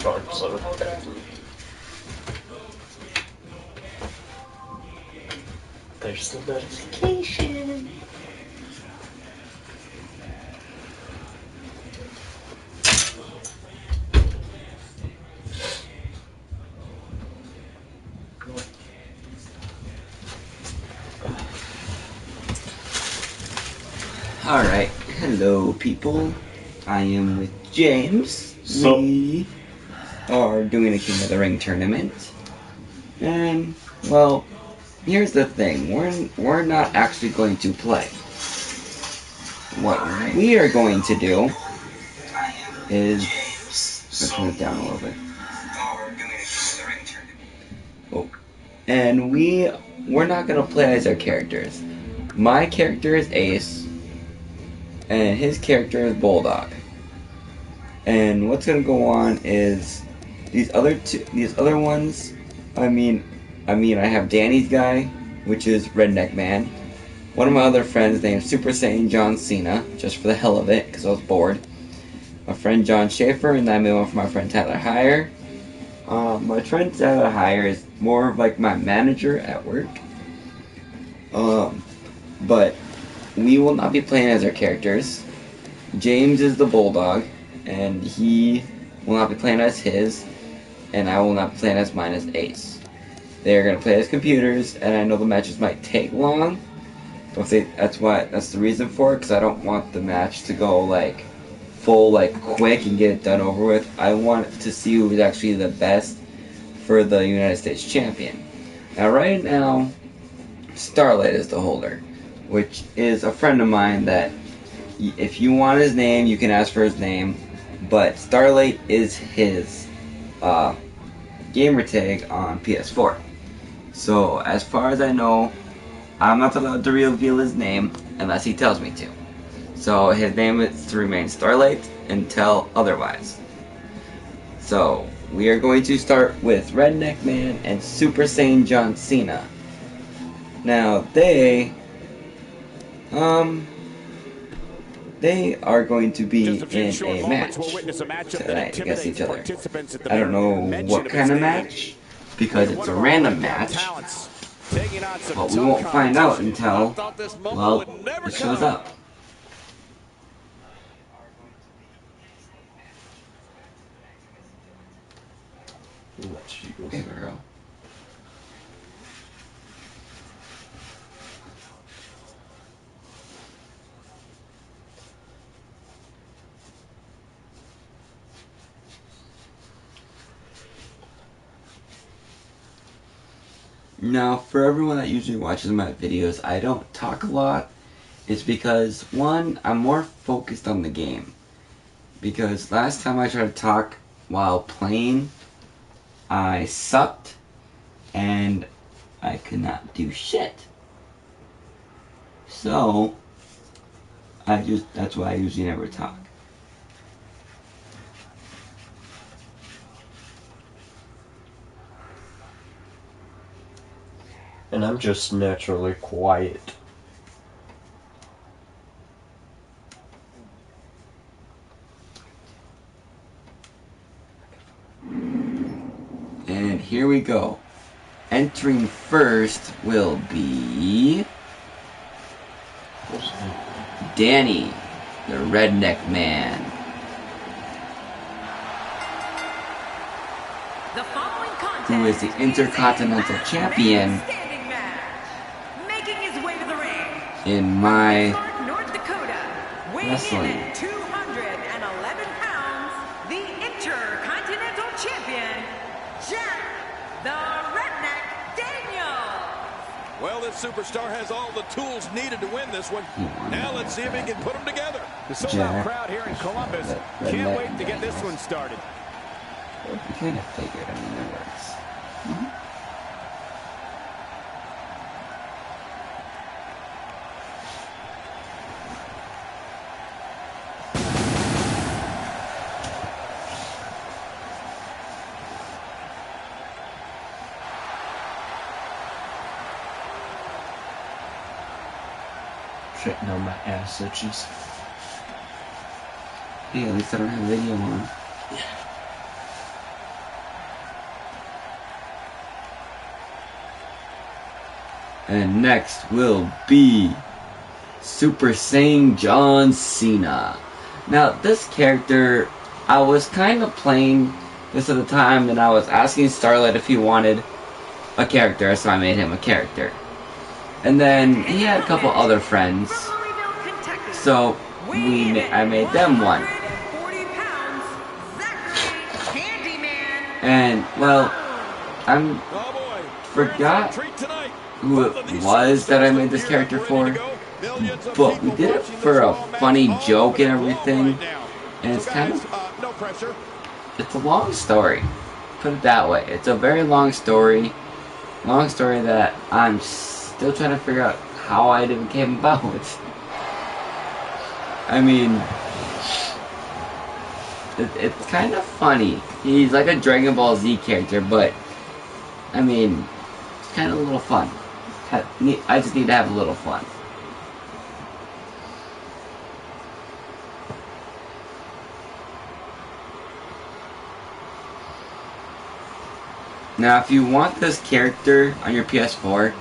charge load. There's the notification. Alright, hello people. I am with James. So, we are doing a King of the Ring tournament. And, well, here's the thing. We're not actually going to play. What we are going to do is... Let's turn it down a little bit. Oh. And we're not going to play as our characters. My character is Ace. And his character is Bulldog. And what's gonna go on is these other ones. I mean, I have Danny's guy, which is Redneck Man. One of my other friends named Super Saiyan John Cena, just for the hell of it, because I was bored. My friend John Schaefer, and then I made one for my friend Tyler Heyer. My friend Tyler Heyer is more of like my manager at work. But we will not be playing as our characters. James is the Bulldog, and he will not be playing as his, and I will not be playing as mine as Ace. They are going to play as computers, and I know the matches might take long, but that's the reason for it, because I don't want the match to go like full, like quick and get it done over with. I want to see who is actually the best for the United States champion. Now right now, Starlight is the holder, which is a friend of mine that if you want his name, you can ask for his name, but Starlight is his gamer tag on PS4. So as far as I know, I'm not allowed to reveal his name unless he tells me to. So his name is to remain Starlight until otherwise. So we are going to start with Redneck Man and Super Saiyan John Cena. Now they are going to be in a match tonight against each other. I don't know what kind of match, because it's a random match, but we won't find out until, well, it shows up. Okay, girl. Now, for everyone that usually watches my videos, I don't talk a lot. It's because, one, I'm more focused on the game. Because last time I tried to talk while playing, I sucked, and I could not do shit. So, that's why I usually never talk. and I'm just naturally quiet. And here we go. Entering first will be Danny, the Redneck Man. Who is the Intercontinental Champion in my wrestling. 211 pounds, the Intercontinental Champion, Jack the Redneck Daniels. Well, this superstar has all the tools needed to win this one. Now let's see if he can put them together. The sold-out crowd here in Columbus can't wait to get this one started. I kind of figured, I mean, it works. Shitting on my ass itches. Hey, at least I don't have video on. And next will be Super Saiyan John Cena. Now, this character, I was kind of playing this at the time, and I was asking Starlight if he wanted a character, so I made him a character. And then he had a couple other friends, so I made them one. And, well, I forgot who it was that I made this character for, but we did it for a funny joke and everything, and it's kind of, it's a long story, put it that way. It's a very long story that I'm still trying to figure out how I even came about. I mean, it's kind of funny. He's like a Dragon Ball Z character, but, I mean, it's kind of a little fun. I just need to have a little fun. Now, if you want this character on your PS4,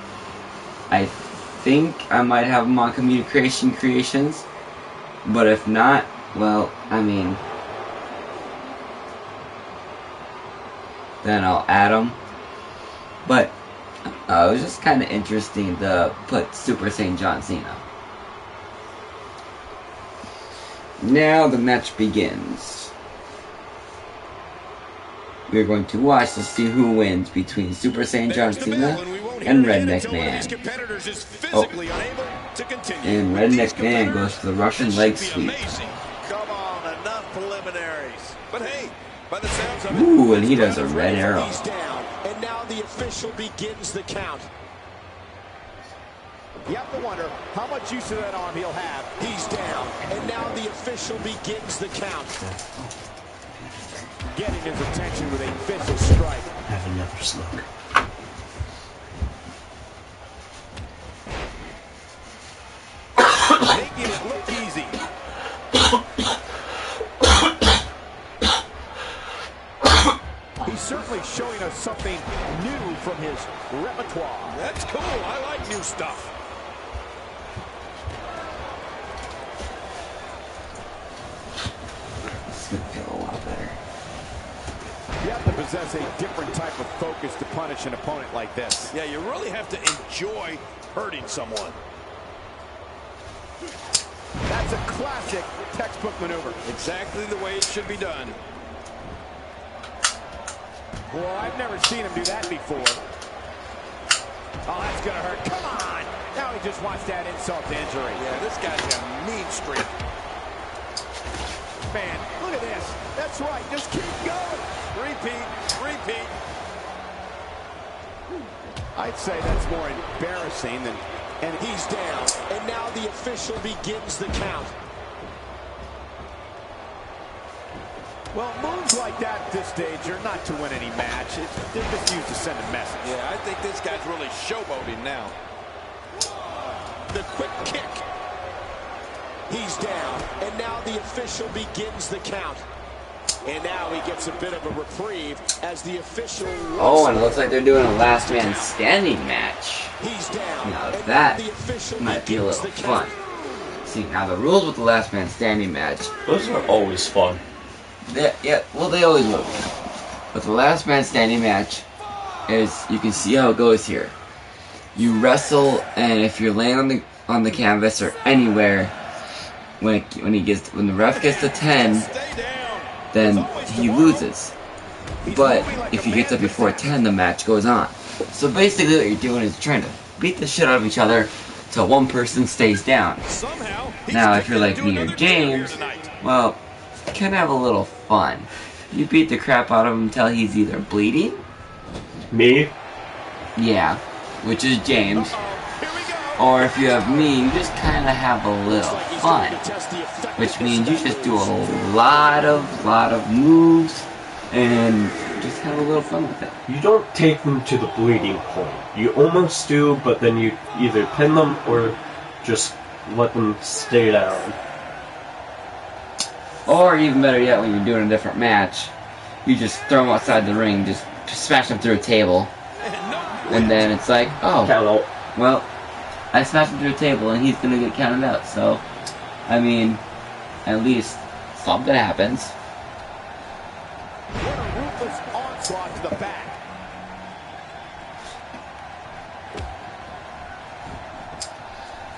I think I might have him on Community Creations, but if not, well, I mean, then I'll add him. But it was just kind of interesting to put Super Saiyan John Cena. Now the match begins. We're going to watch to see who wins between Super Saiyan John Cena and Redneck Man. Oh, and Redneck Man goes to the Russian leg sweep. Come on, enough preliminaries. But hey, by the sounds of it, ooh, and he does a red arrow. He's down, and now the official begins the count. You have to wonder how much use of that arm he'll have. He's down, and now the official begins the count. Getting his attention with a vicious strike. Have another slug. Making it look easy. He's certainly showing us something new from his repertoire. that's cool. I like new stuff. It's gonna feel a lot better. You have to possess a different type of focus to punish an opponent like this. Yeah, you really have to enjoy hurting someone. That's a classic textbook maneuver. Exactly the way it should be done. Well, I've never seen him do that before. Oh, that's gonna hurt. Come on! Now he just wants that insult to injury. Yeah, this guy's got a mean streak. Man, look at this. That's right. Just keep going. Repeat, repeat. I'd say that's more embarrassing than... And he's down, and now the official begins the count. Well, moves like that at this stage are not to win any match. They're just used to send a message. Yeah, I think this guy's really showboating now. The quick kick. He's down, and now the official begins the count. And now he gets a bit of a reprieve as the official... Oh, and it looks like they're doing a last man standing match. He's down. Now and that the official might be a begins little the fun. count. See, now the rules with the last man standing match, Those are always fun. yeah, well they always will. But the last man standing match is, you can see how it goes here. You wrestle, and if you're laying on the canvas or anywhere, when the ref gets to 10, Stay down. then he loses. But if he gets up before 10, the match goes on. So basically what you're doing is trying to beat the shit out of each other till one person stays down. Somehow, he's Now if you're like sticking me or to another career James, tonight. well, you can have a little fun. You beat the crap out of him until he's either bleeding, Me? yeah, which is James, Here we go. or if you have me, you just kind of have a little Like he's fun. going to test the effectiveness Which means of you that just do move. a lot of moves and just have a little fun with it. You don't take them to the bleeding point. You almost do, but then you either pin them or just let them stay down. Or even better yet, when you're doing a different match, you just throw them outside the ring, just smash them through a table, and then it's like, oh, Count out. Well, I smashed him through the table and he's gonna get counted out, so, I mean, at least something happens. What a ruthless onslaught to the back.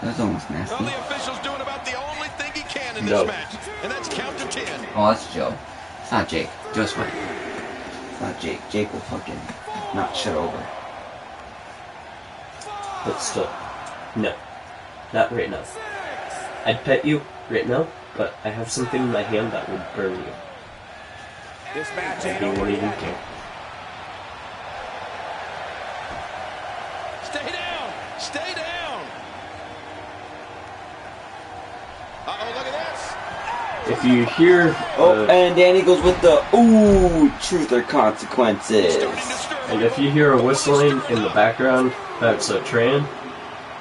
That's almost nasty. Well, the official's doing about the only thing he can in this No. match, and that's count to 10. Oh, that's Joe. It's not Jake. Joe's fine. It's not Jake. Jake will fucking knock shit over. But still, no. Not right now. I'd pet you right now, but I have something in my hand that would burn you. This match And ain't you over won't even yet. care. Stay down! Stay down! Uh-oh, look at this! If you hear, Oh, and Danny goes with the ooh, truth or consequences. Starting to stir. and if you hear a whistling in the background, that's a train,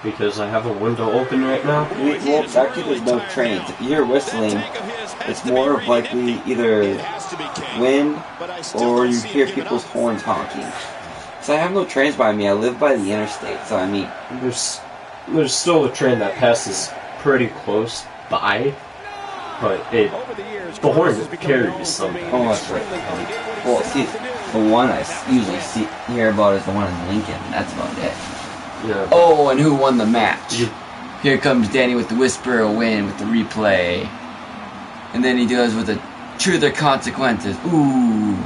because I have a window open right now. Well, actually, there's no trains. If you hear whistling, it's more of likely either wind or you hear people's horns honking. So I have no trains by me. I live by the interstate, so I mean, There's still a train that passes pretty close by, but it Over the years, the horn Carlos has become carries known for something. being Oh, that's right. extremely good at what he well, says see, he can do. the one I usually hear about is the one in Lincoln. That's about it. Yeah. Oh, and who won the match? You- Here comes Danny with the Whisper of Wind with the replay. And then he goes with the Truth or Consequences. Ooh.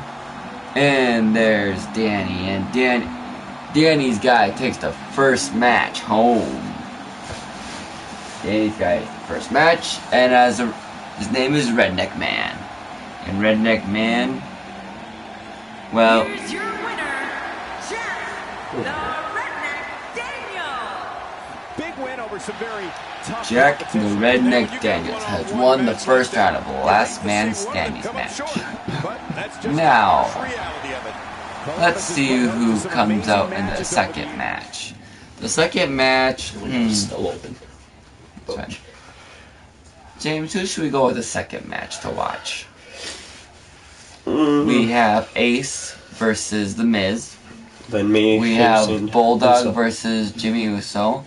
And there's Danny. And Danny's guy takes the first match home. Danny's guy takes the first match. And his name is Redneck Man. And Redneck Man, well, Here's your winner, Jack the Redneck Daniel. Big win over some very tough Jack the competition. Redneck Daniels has won the first round of the Last Man Standing match. Now, let's see who comes out in the second match. The second match, Window's still open. sorry. James, who should we go with the second match to watch? We have Ace versus The Miz. Then me. We facing have Bulldog Uso. versus Jimmy Uso.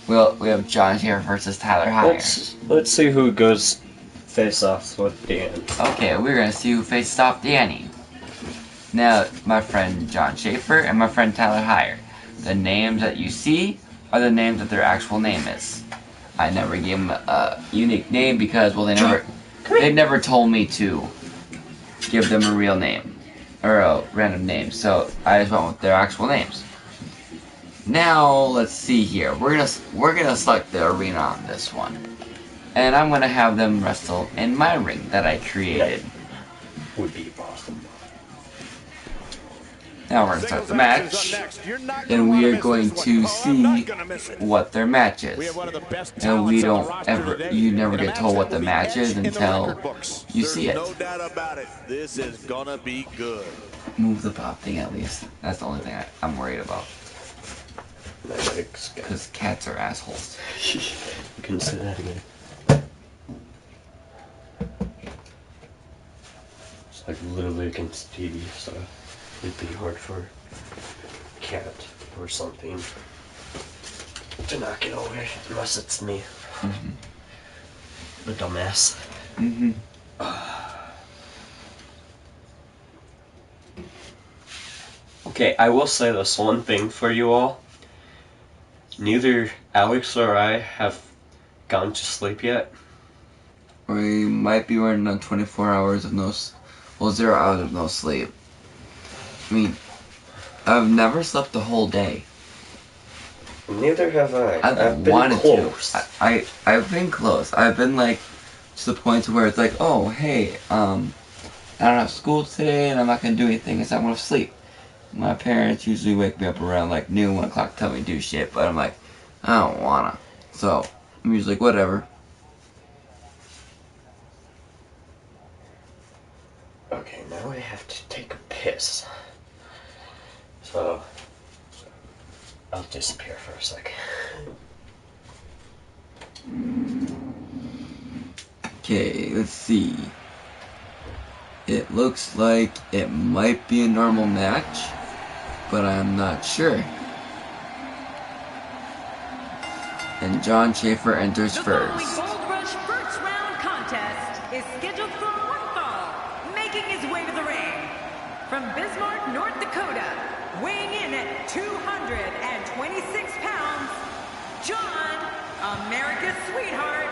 We have John Cena versus Tyler Hire. Let's see who goes face off with Dan. Okay, we're gonna see who faces off Danny. Now, my friend John Schaefer and my friend Tyler Hire. The names that you see are the names that their actual name is. I never gave them a unique name because, well, they never told me to give them a real name or a random name. So I just went with their actual names. Now let's see here. We're gonna select the arena on this one, and I'm gonna have them wrestle in my ring that I created. Would be awesome. Now we're gonna start the match, and we are going to see what their match is. And we don't ever, you never get told what the match is until you see it. No doubt about it. This is gonna be good. Move the pop thing at least. That's the only thing I'm worried about. Because cats are assholes. You can say that again. It's like literally against TV, so it'd be hard for a cat or something to knock it away, unless it's me. The dumbass. Mm-hmm. Okay, I will say this one thing for you all. Neither Alex or I have gone to sleep yet. We might be running on 24 hours of 0 hours of no sleep. I mean, I've never slept the whole day. Neither have I. I've been wanted close. to. I've been close. I've been like to the point where it's like, oh hey, I don't have school today and I'm not gonna do anything because I'm gonna sleep. My parents usually wake me up around like noon, 1 o'clock, tell me to do shit, but I'm like, I don't wanna. So I'm usually like, whatever. Okay, now I have to take a piss. So I'll disappear for a sec. Okay, let's see. It looks like it might be a normal match, but I'm not sure. And John Schaefer enters The following first. Gold Rush first round contest is scheduled for one fall, making his way to the ring. From Bismarck, North Dakota, weighing in at 226 pounds, John, America's sweetheart,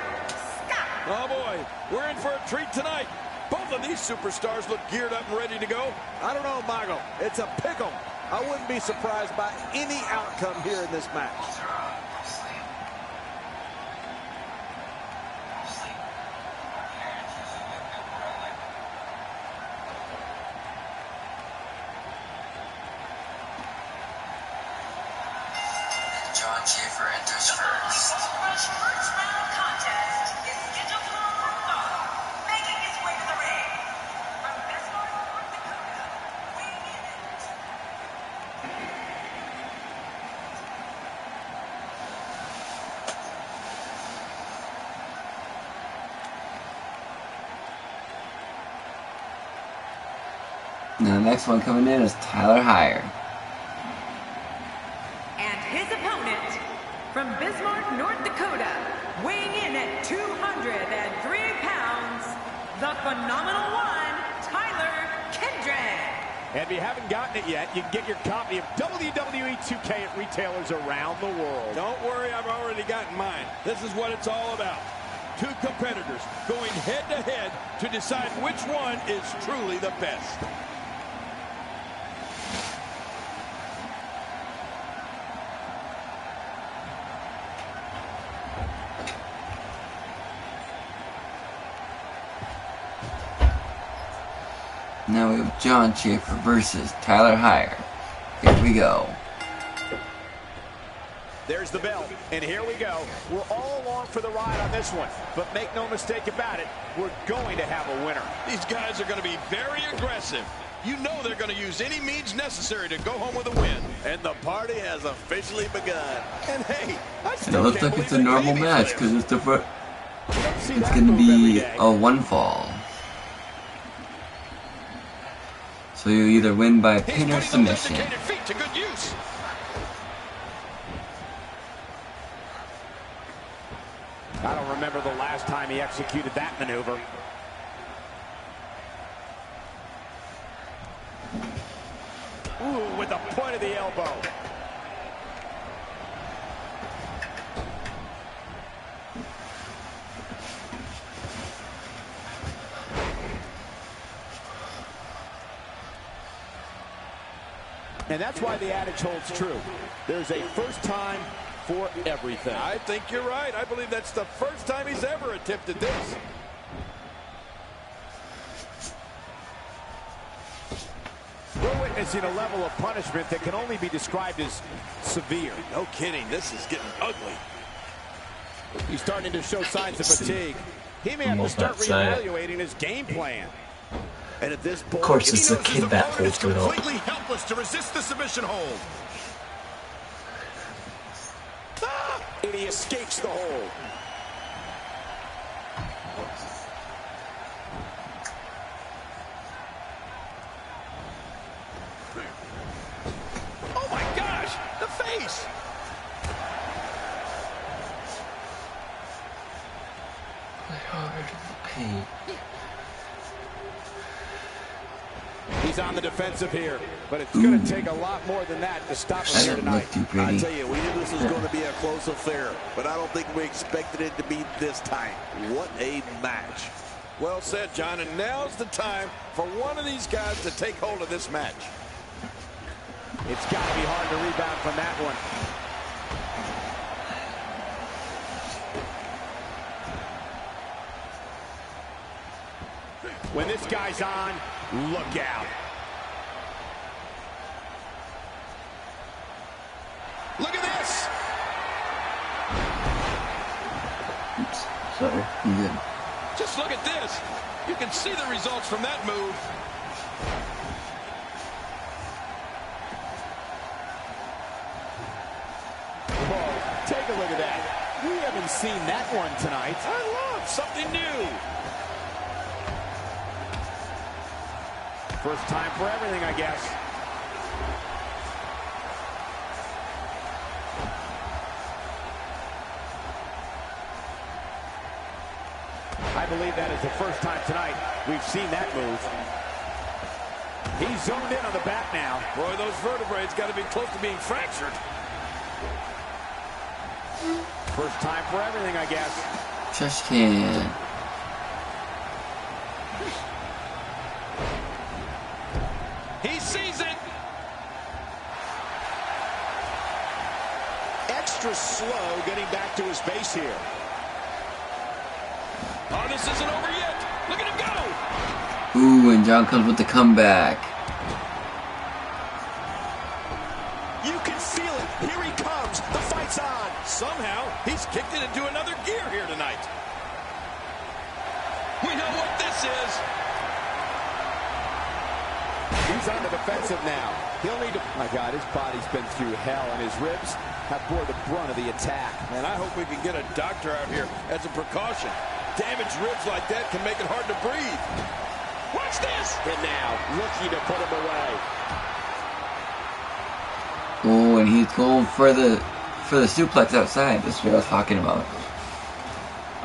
Scott. Oh boy, we're in for a treat tonight. Both of these superstars look geared up and ready to go. I don't know, Michael. It's a pick'em. I wouldn't be surprised by any outcome here in this match. John Schaefer enters first. Gold Rush first round contest is scheduled for one fall, making his way to the ring. From Bismarck, North Dakota, weighing in at Now the next one coming in is Tyler Heyer. And his opponent, from Bismarck, North Dakota, weighing in at 203 pounds, the phenomenal one, Tyler Kendrick. And if you haven't gotten it yet, you can get your copy of WWE 2K at retailers around the world. Don't worry, I've already gotten mine. This is what it's all about. Two competitors going head-to-head to decide which one is truly the best. Now we have John Schaefer versus Tyler Heyer. Here we go. There's the bell, and here we go. We're all along for the ride on this one, but make no mistake about it, we're going to have a winner. These guys are going to be very aggressive. You know they're going to use any means necessary to go home with a win. And the party has officially begun. And hey, I And it still looks can't like it's a believe normal they gave me match this. because it's the first. You don't see It's that going to move every be day. a one fall. So you either win by He's pin or putting submission. those indicated feet to good use. I don't remember the last time he executed that maneuver. Ooh, with the point of the elbow. And that's why the adage holds true. There's a first time for everything. I think you're right. I believe that's the first time he's ever attempted this. We're witnessing a level of punishment that can only be described as severe. No kidding. This is getting ugly. He's starting to show signs of fatigue. He may have to Almost start outside. reevaluating his game plan. And at this point, Of course, it's he the knows his kid that opponent is holds it up. completely helpless to resist the submission hold. And he escapes the hold. Oh my gosh, the face. Pain. He's on the defensive here, but it's going to take a lot more than that to stop him That here don't tonight. look too I pretty. tell you, we knew this was going to be a close affair, but I don't think we expected it to be this tight. What a match. Well said, John, and now's the time for one of these guys to take hold of this match. It's got to be hard to rebound from that one. When this guy's on, look out. Look at this. Oops. Sorry. I'm good. Just look at this. You can see the results from that move. Whoa, take a look at that. We haven't seen that one tonight. I love something new. First time for everything, I guess. believe that is the first time tonight we've seen that move. He's zoned in on the back now. Boy, those vertebrae got to be close to being fractured. First time for everything, I guess. Trash can. He sees it. Extra slow getting back to his base here. Oh, this isn't over yet. Look at him go. Ooh, and John comes with the comeback. You can feel it. Here he comes. The fight's on. Somehow, he's kicked it into another gear here tonight. We know what this is. He's on the defensive now. He'll need to... My God, his body's been through hell, and his ribs have bore the brunt of the attack. And I hope we can get a doctor out here as a precaution. Damaged ribs like that can make it hard to breathe. Watch this! And now, looking to put him away. Oh, and he's going for the suplex outside. This is what I was talking about.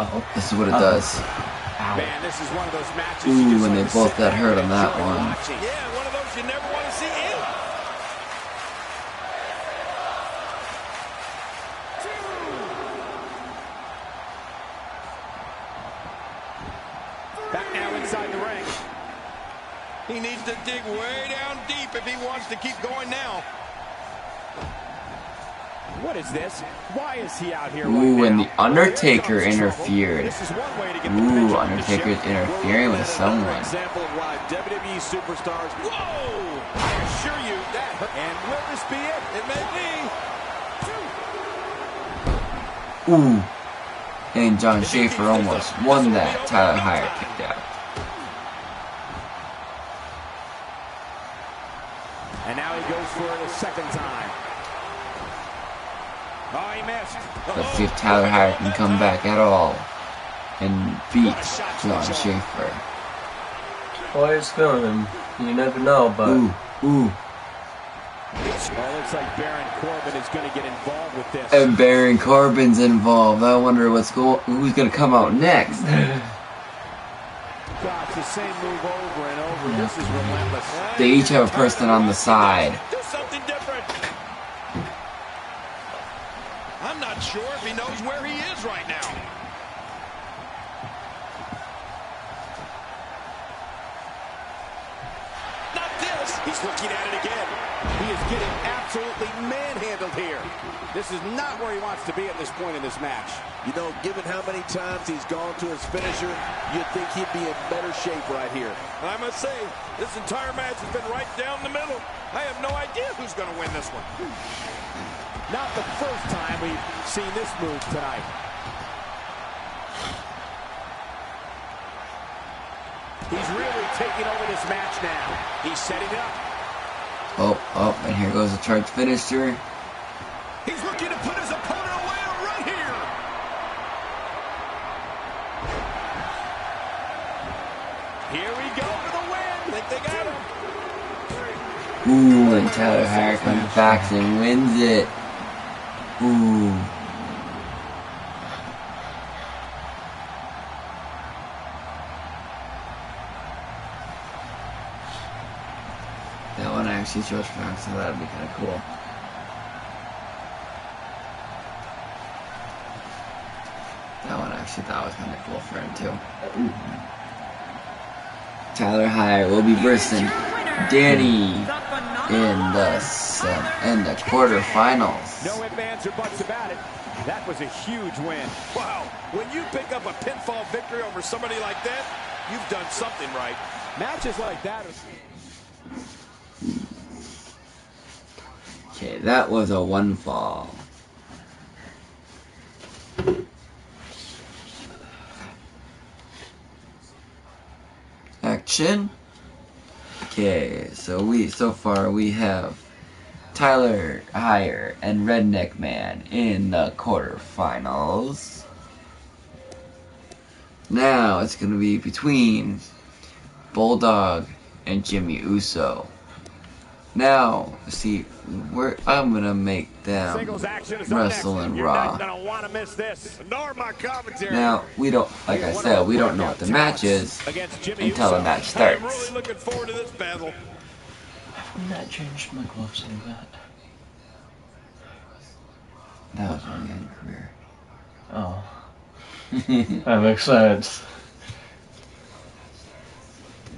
Oh. This is what it does. Ow. Man, this is one of those matches. Ooh, you just and like they to both sit got back hurt and on that enjoy one. watching. Yeah, one of those you never want to see end. Back now inside the ring. He needs to dig way down deep if he wants to keep going now. What is this? Why is he out here right Ooh, now? and the Undertaker Here comes trouble. interfered. This is one way to get the Ooh, pendulum to Undertaker's shift. interfering with someone. Example of why WWE superstars. Whoa! I assure you that hurt. And will this be it? It may be. Ooh. And John Schaefer almost won that. Tyler Hyatt kicked out. And now he goes for it a second time. Oh, he missed. Let's see if Tyler Hyatt can come back at all and beat John Schaefer. Boys feeling him. You never know, but Ooh, ooh. Well, looks like Baron Corbin is going to get involved with this. And Baron Corbin's involved. I wonder who's gonna come out next. Gosh, the same move over and over. This is relentless. They each have a person on the side. Do something different. I'm not sure if he knows where he is right now. Not this. He's looking at it again. He is getting absolutely manhandled here. This is not where he wants to be at this point in this match. You know, given how many times he's gone to his finisher, you'd think he'd be in better shape right here. And I must say, this entire match has been right down the middle. I have no idea who's going to win this one. Not the first time we've seen this move tonight. He's really taking over this match now. He's setting up. Oh, and here goes the charge finisher. He's looking to put his opponent away right here. Here we go for the win. Think they got him. Ooh, and Tyler Hyatt comes back and wins it. Ooh. That one actually shows Frank, so that'd be kind of cool. That one actually thought was kind of cool for him too. Tyler Hyatt will be versing Danny in the quarterfinals. No ifs, ands, or buts about it. That was a huge win. Wow. When you pick up a pinfall victory over somebody like that, you've done something right. Matches like that. Okay, that was a one fall. Action. Okay, so far we have Tyler Hyatt and Redneck Man in the quarterfinals. Now it's gonna be between Bulldog and Jimmy Uso. Now, see, I'm gonna make them Singles action is up wrestle next. in You're Raw. not gonna want to miss this. Nor my commentary. Now, we don't, like I said, we don't know what the match is Against Jimmy until the Uso. match I'm starts. really looking forward to this battle. I've not changed my gloves like that. That was my young career. Oh. That makes sense.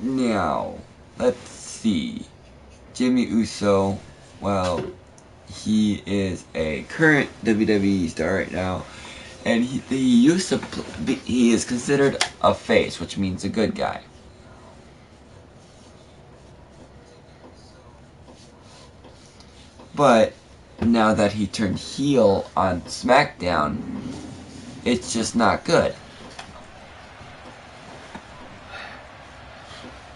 Now, let's see. Jimmy Uso, well, he is a current WWE star right now, and he used to he is considered a face, which means a good guy. But now that he turned heel on SmackDown, it's just not good.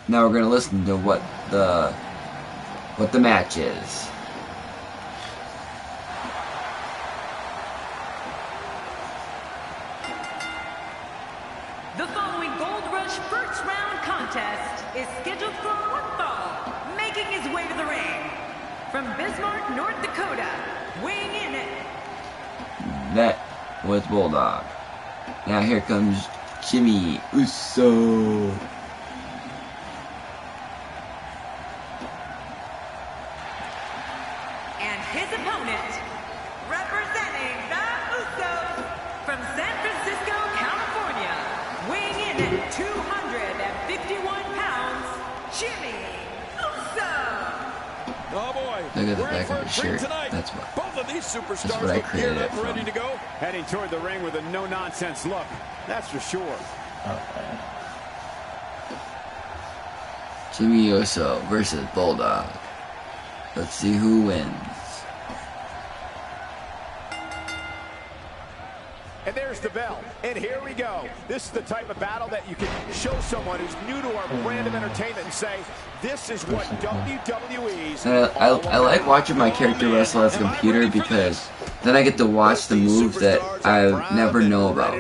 Now we're gonna listen to what the match is. The following Gold Rush first round contest is scheduled for one fall. Making his way to the ring from Bismarck, North Dakota, weighing in at... That was Bulldog. Now here comes Jimmy Uso. And his opponent, representing the Usos from San Francisco, California, weighing in at 251 pounds, Jimmy Uso. Oh boy. Look at the We're in back for of a his treat shirt. tonight. That's what Both of these superstars I look created geared it up, ready from. to go. Heading toward the ring with a no-nonsense look. That's for sure. Okay. Jimmy Uso versus Bulldog. Let's see who wins. And there's the bell. And here we go. This is the type of battle that you can show someone who's new to our brand of entertainment and say, this is what WWE's And I all about. like watching my character wrestle as a computer because then I get to watch the moves that I never know about.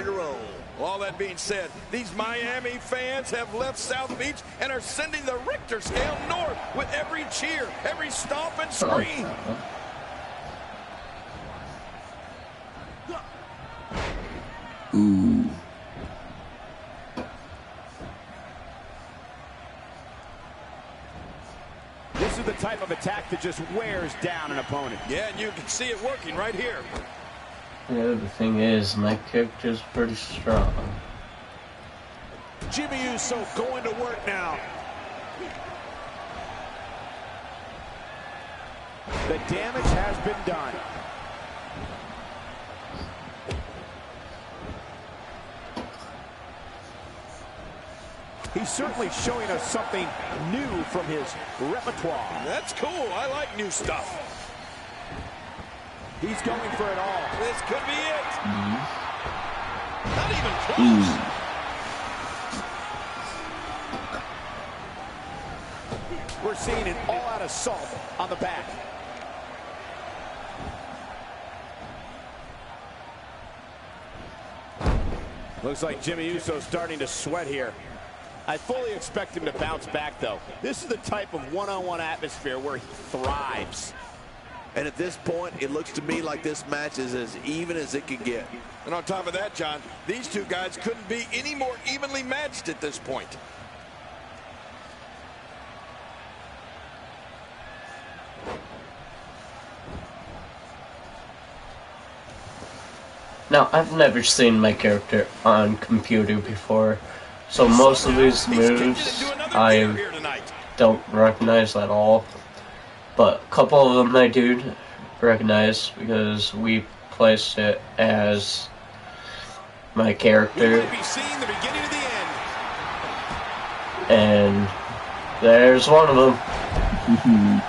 All that being said, these Miami fans have left South Beach and are sending the Richter scale north with every cheer, every stomp and scream. Ooh. This is the type of attack that just wears down an opponent. Yeah, and you can see it working right here. Yeah, the thing is, my character's pretty strong. Jimmy Uso going to work now. The damage has been done. He's certainly showing us something new from his repertoire. That's cool. I like new stuff. He's going for it all. This could be it. Not even close. We're seeing an all-out assault on the back. Looks like Jimmy Uso's starting to sweat here. I fully expect him to bounce back, though. This is the type of one-on-one atmosphere where he thrives. And at this point, it looks to me like this match is as even as it can get. And on top of that, John, these two guys couldn't be any more evenly matched at this point. Now, I've never seen my character on computer before, so most of these moves I don't recognize at all. But a couple of them I do recognize because we placed it as my character. And there's one of them.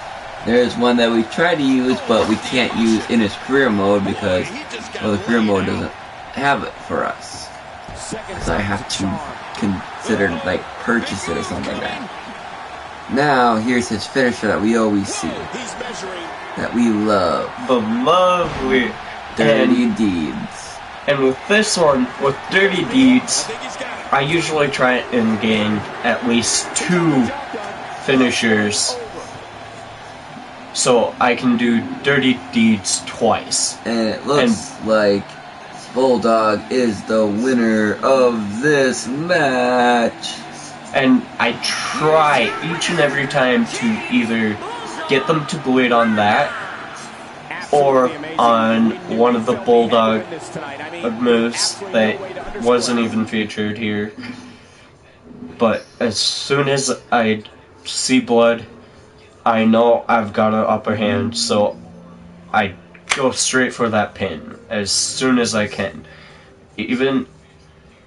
There's one that we try to use, but we can't use in his career mode because, well, the career mode doesn't have it for us. So I have to consider, like, purchase it or something like that. Now, here's his finisher that we always see. That we love. The lovely Dirty Deeds. And with this one, with Dirty Deeds, I usually try and gain at least 2 finishers so I can do dirty deeds twice. And it looks like Bulldog is the winner of this match. And I try each and every time to either get them to bleed on that or on one of the Bulldog moves that wasn't even featured here. But as soon as I see blood, I know I've got an upper hand, so I go straight for that pin as soon as I can. Even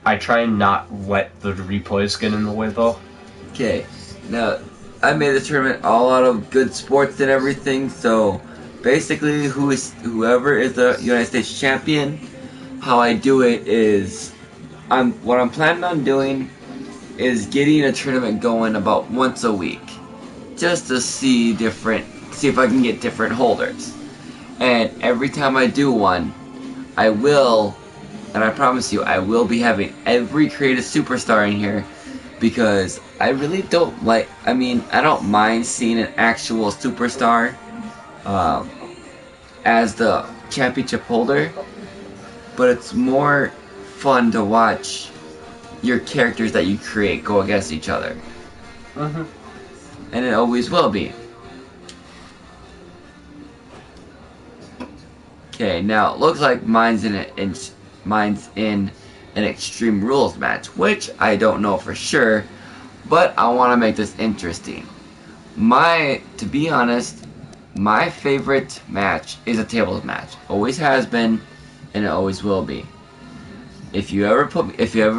I try and not let the replays get in the way though. Okay, now I made the tournament all out of good sports and everything, so basically whoever is the United States champion, how I do it is what I'm planning on doing is getting a tournament going about once a week, just to see if I can get different holders. And every time I do one, I will, and I promise you, I will be having every creative superstar in here, because I really don't like, I don't mind seeing an actual superstar as the championship holder, but it's more fun to watch your characters that you create go against each other. And it always will be. Okay, now it looks like mine's in an Extreme Rules match, which I don't know for sure, but I want to make this interesting. To be honest, my favorite match is a tables match. Always has been, and it always will be. If you ever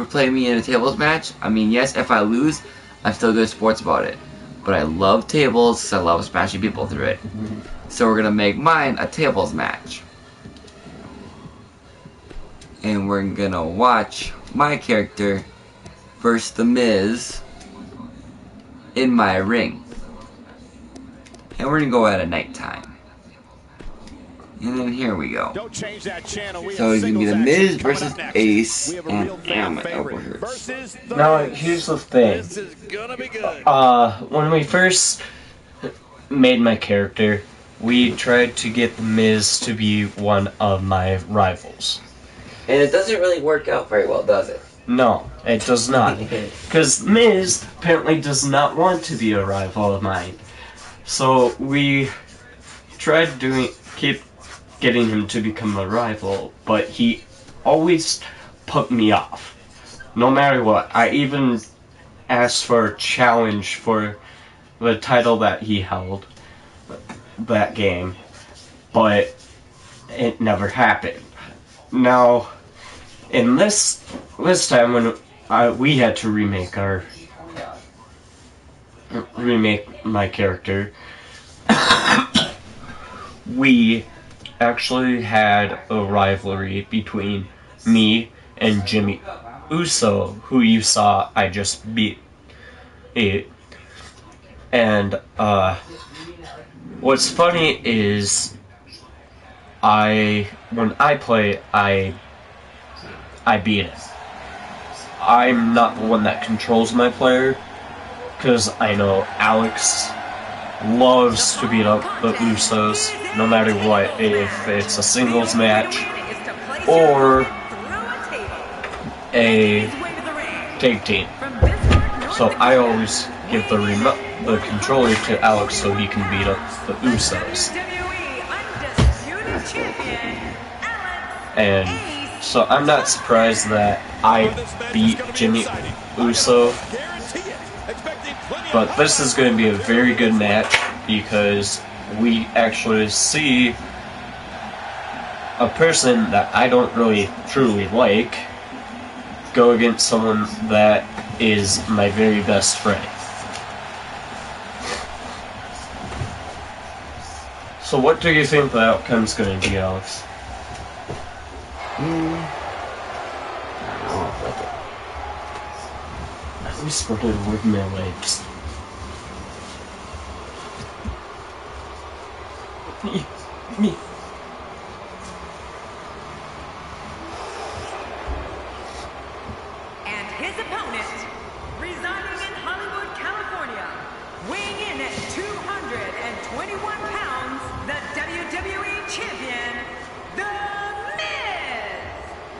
play me in a tables match, yes, if I lose, I'm still good at sports about it. But I love tables, so I love smashing people through it. So we're gonna make mine a tables match. And we're gonna watch my character versus The Miz in my ring. And we're gonna go at a nighttime. And then here we go. Don't change that channel. So it's gonna be The Miz versus Ace, and my elbow hurts. Now here's the thing. This is gonna be good. When we first made my character, we tried to get The Miz to be one of my rivals. And it doesn't really work out very well, does it? No, it does not. Because Miz apparently does not want to be a rival of mine. So we tried keep getting him to become a rival, but he always put me off. No matter what. I even asked for a challenge for the title that he held that game, but it never happened. Now, in this time when we had to remake my character, we actually had a rivalry between me and Jimmy Uso, who you saw I just beat. And what's funny is when I play, I beat him. I'm not the one that controls my player, because I know Alex loves to beat up the Usos, no matter what, if it's a singles match or a tag team. So I always give the controller to Alex so he can beat up the Usos. And so I'm not surprised that I beat Jimmy Uso. But this is going to be a very good match because we actually see a person that I don't really truly like go against someone that is my very best friend. So what do you think the outcome's going to be, Alex? I don't like it. Let me spread it with my legs. Me. And his opponent, residing in Hollywood, California, weighing in at 221 pounds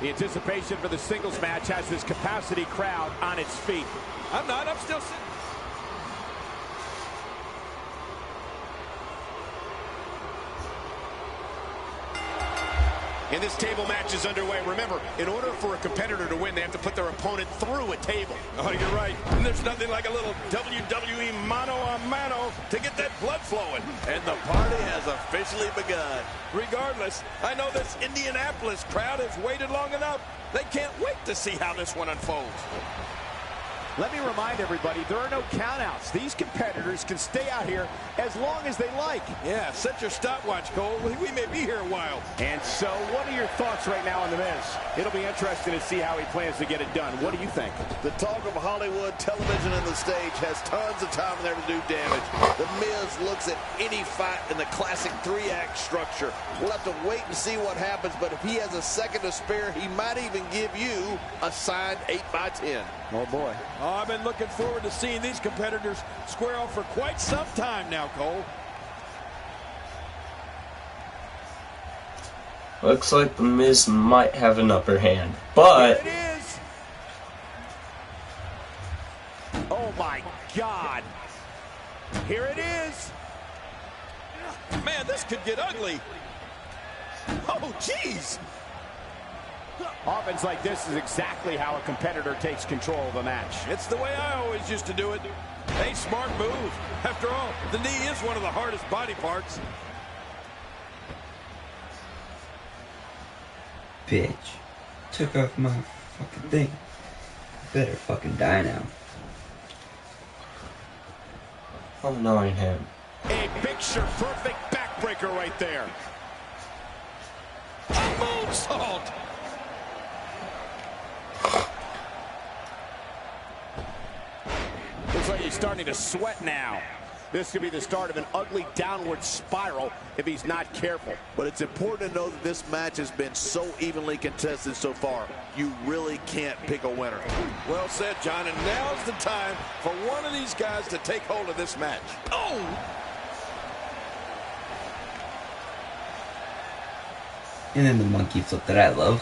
The anticipation for the singles match has this capacity crowd on its feet. I'm still sitting. And this table match is underway. Remember, in order for a competitor to win, they have to put their opponent through a table. Oh, you're right. And there's nothing like a little WWE mano-a-mano to get that blood flowing. And the party has officially begun. Regardless, I know this Indianapolis crowd has waited long enough. They can't wait to see how this one unfolds. Let me remind everybody, there are no countouts. These competitors can stay out here as long as they like. Yeah, set your stopwatch, Cole. We may be here a while. And so, what are your thoughts right now on The Miz? It'll be interesting to see how he plans to get it done. What do you think? The talk of Hollywood, television, and the stage has tons of time there to do damage. The Miz looks at any fight in the classic 3-act structure. We'll have to wait and see what happens, but if he has a second to spare, he might even give you a signed 8x10. Oh, boy. Oh, I've been looking forward to seeing these competitors square off for quite some time now, Cole. Looks like the Miz might have an upper hand, but Here it is. Oh my God. Here it is. Man, this could get ugly. Oh, jeez. Offense like this is exactly how a competitor takes control of a match. It's the way I always used to do it. A smart move. After all, the knee is one of the hardest body parts. Bitch. Took off my fucking thing. Better fucking die now. I'm annoying him. A picture-perfect backbreaker right there. A moonsault. Looks like he's starting to sweat now. This could be the start of an ugly downward spiral if he's not careful. But it's important to know that this match has been so evenly contested so far. You really can't pick a winner. Well said, John, and now's the time for one of these guys to take hold of this match. Oh! And then the monkey flip that I love.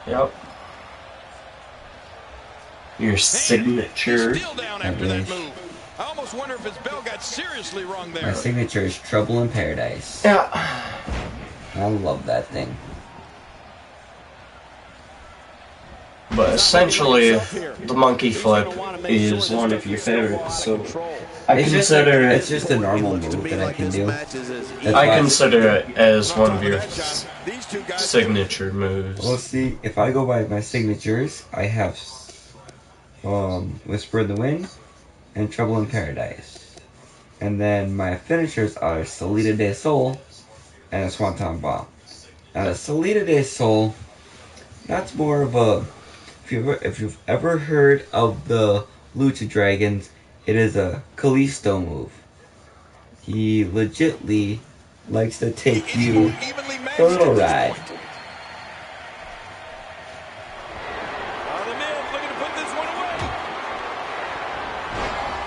Yep. Your signature. He's still down after that move. I almost wonder if his bell got seriously wrong there. My signature is Trouble in Paradise. Yeah. I love that thing. But essentially, the monkey flip is one of your favorites, so I consider it. It's just a normal move that I can do. I consider it as one of your signature moves. Well, see, if I go by my signatures, I have Whisper in the Wind and Trouble in Paradise. And then my finishers are Salida de Sol and a Swanton Bomb. Now the Salida de Sol, that's more of a, if you've ever heard of the Lucha Dragons, it is a Kalisto move. He legitly likes to take you for a little ride.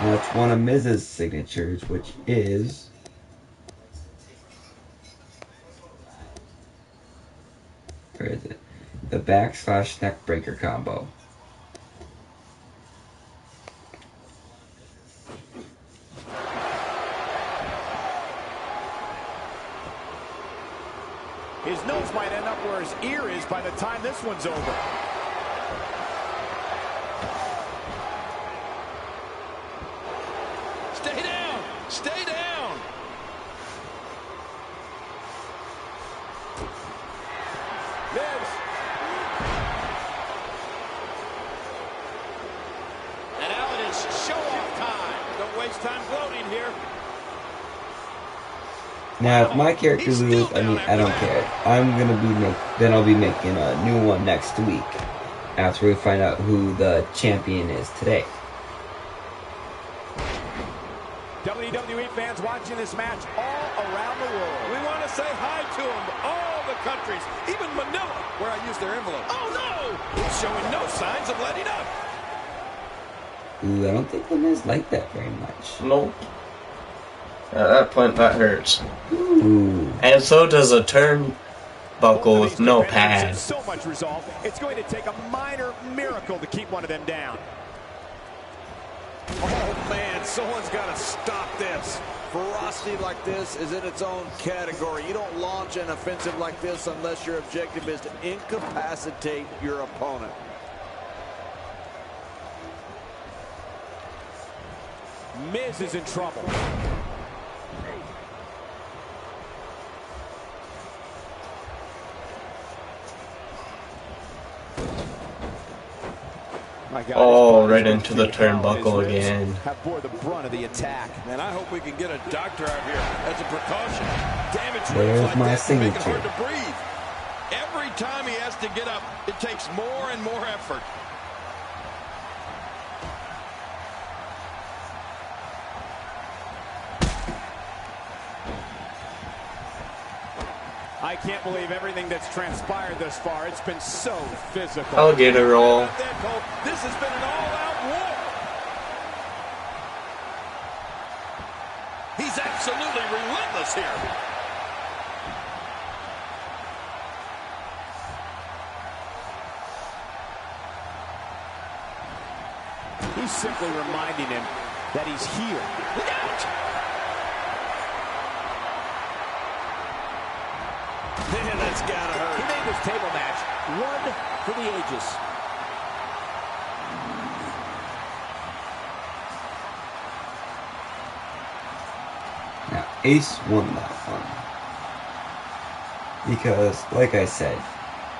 Now it's one of Miz's signatures, which is where is it? The backslash neck breaker combo. His nose might end up where his ear is by the time this one's over. Stay down! Stay down! Miz. And now it is show-off time. Don't waste time gloating here. Now, if my character loses, I mean, I don't care. I'm gonna be then I'll be making a new one next week after we find out who the champion is today. WWE fans watching this match all around the world. We want to say hi to them, all the countries, even Manila, where I used their envelope. Oh, no! He's showing no signs of letting up. Ooh, I don't think the Miz like that very much. Nope. At that point, that hurts. Ooh. And so does a turn buckle with no pad. So much resolve. It's going to take a minor miracle to keep one of them down. Oh man, someone's got to stop this. Ferocity like this is in its own category. You don't launch an offensive like this unless your objective is to incapacitate your opponent. Miz is in trouble. My God, oh, right into the turnbuckle again. Have bore the brunt of the attack. And I hope we can get a doctor out here as a precaution. Damage Where's like my that can make it signature? hard to breathe. Every time he has to get up, it takes more and more effort. I can't believe everything that's transpired thus far. It's been so physical. Alligator roll. This has been an all-out war. He's absolutely relentless here. He's simply reminding him that he's here. Look out! Man, that's gotta hurt. He made this table match one for the ages. Now, Ace won that one. Because, like I said,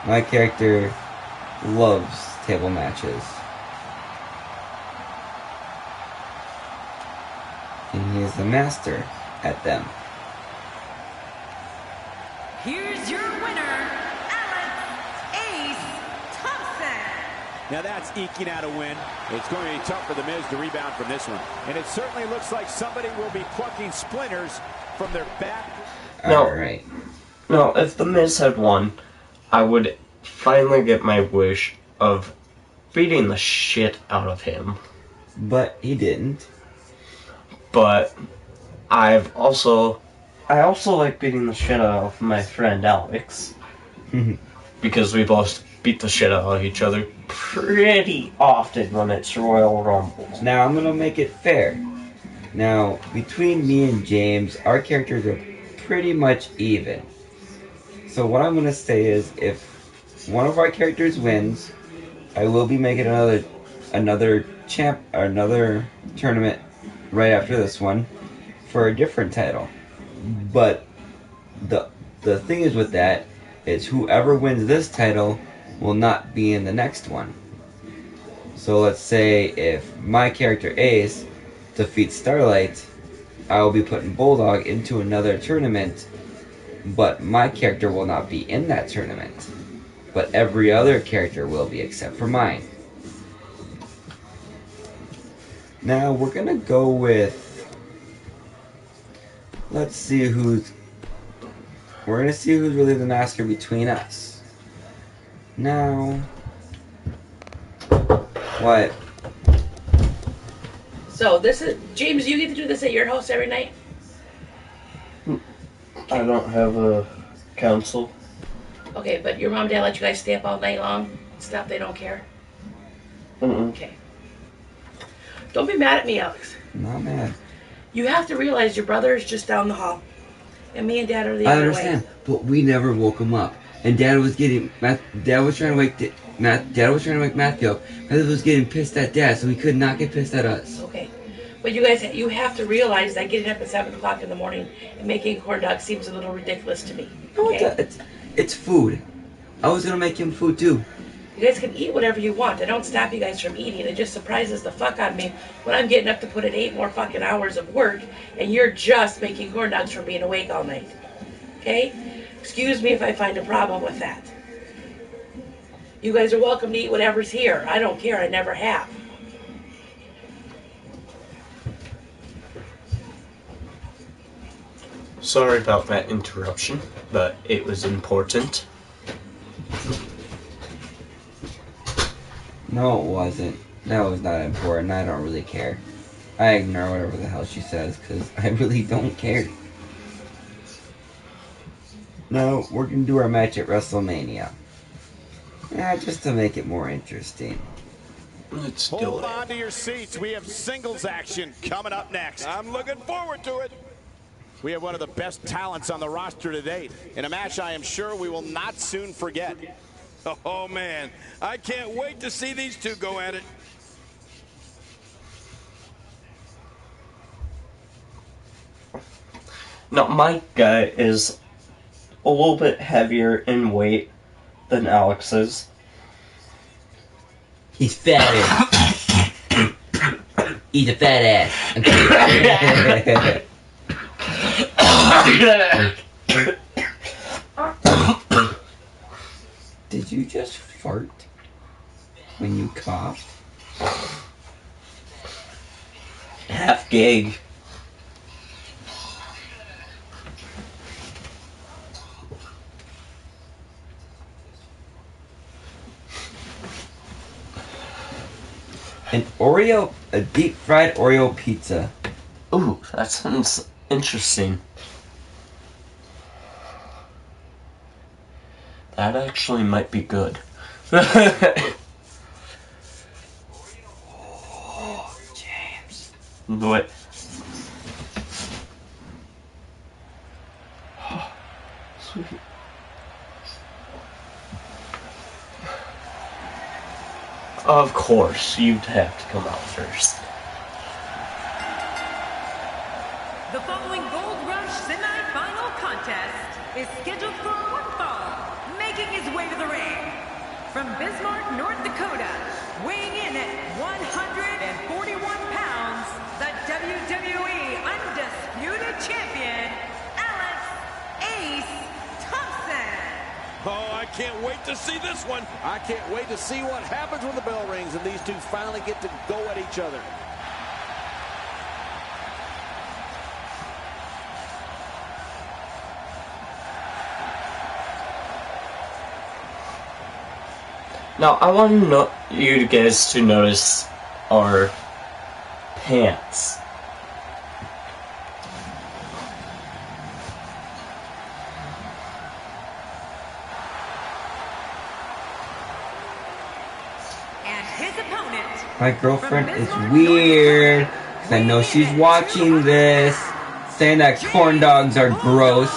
my character loves table matches. And he is the master at them. Here's your winner, Alex Ace Thompson. Now that's eking out a win. It's going to be tough for the Miz to rebound from this one. And it certainly looks like somebody will be plucking splinters from their back. No. Alright. No, if The Miz had won, I would finally get my wish of beating the shit out of him. But he didn't. But I also like beating the shit out of my friend Alex. Because we both beat the shit out of each other pretty often when it's Royal Rumble. Now, I'm gonna make it fair. Now, between me and James, our characters are pretty much even. So what I'm gonna say is, if one of our characters wins, I will be making another tournament right after this one for a different title. But the thing is with that is whoever wins this title will not be in the next one. So let's say if my character Ace defeats Starlight, I will be putting Bulldog into another tournament, but my character will not be in that tournament. But every other character will be except for mine. Now we're gonna go with, we're gonna see who's really the master between us. Now, what? So this is James. You get to do this at your house every night. I don't have a council. Okay, but your mom and dad let you guys stay up all night long. Stuff they don't care. Okay. Don't be mad at me, Alex. Not mad. You have to realize your brother is just down the hall, and me and Dad are the I other understand, way. but we never woke him up. And Dad was trying to wake Matthew up. Matthew was getting pissed at Dad, so he could not get pissed at us. Okay, but you have to realize that getting up at 7 o'clock in the morning and making corn dogs seems a little ridiculous to me. No, Okay? it's food. I was gonna make him food too. You guys can eat whatever you want. I don't stop you guys from eating. It just surprises the fuck out of me when I'm getting up to put in 8 more fucking hours of work and you're just making corn dogs from being awake all night. Okay? Excuse me if I find a problem with that. You guys are welcome to eat whatever's here. I don't care. I never have. Sorry about that interruption, but it was important. No, it wasn't. That was not important. I don't really care. I ignore whatever the hell she says, because I really don't care. No, we're gonna do our match at WrestleMania. Just to make it more interesting. Let's do Hold it. on to your seats. We have singles action coming up next. I'm looking forward to it. We have one of the best talents on the roster to date in a match I am sure we will not soon forget. Oh, man. I can't wait to see these two go at it. Now, my guy is a little bit heavier in weight than Alex's. He's fatter. He's a fat ass. Did you just fart when you coughed? Half gig. A deep fried Oreo pizza. Ooh, that sounds interesting. That actually might be good. Oh, James. What? Sweet. Of course, you'd have to come out first. The following Gold Rush semi-final contest is scheduled for one fall. Making his way to the ring from Bismarck, North Dakota, weighing in at 141 pounds, the WWE Undisputed Champion, Alex Ace Thompson. Oh, I can't wait to see this one. I can't wait to see what happens when the bell rings and these two finally get to go at each other. Now, I want you guys to notice our pants. And his opponent, My girlfriend is weird, because I know she's watching this, saying that corn dogs are gross.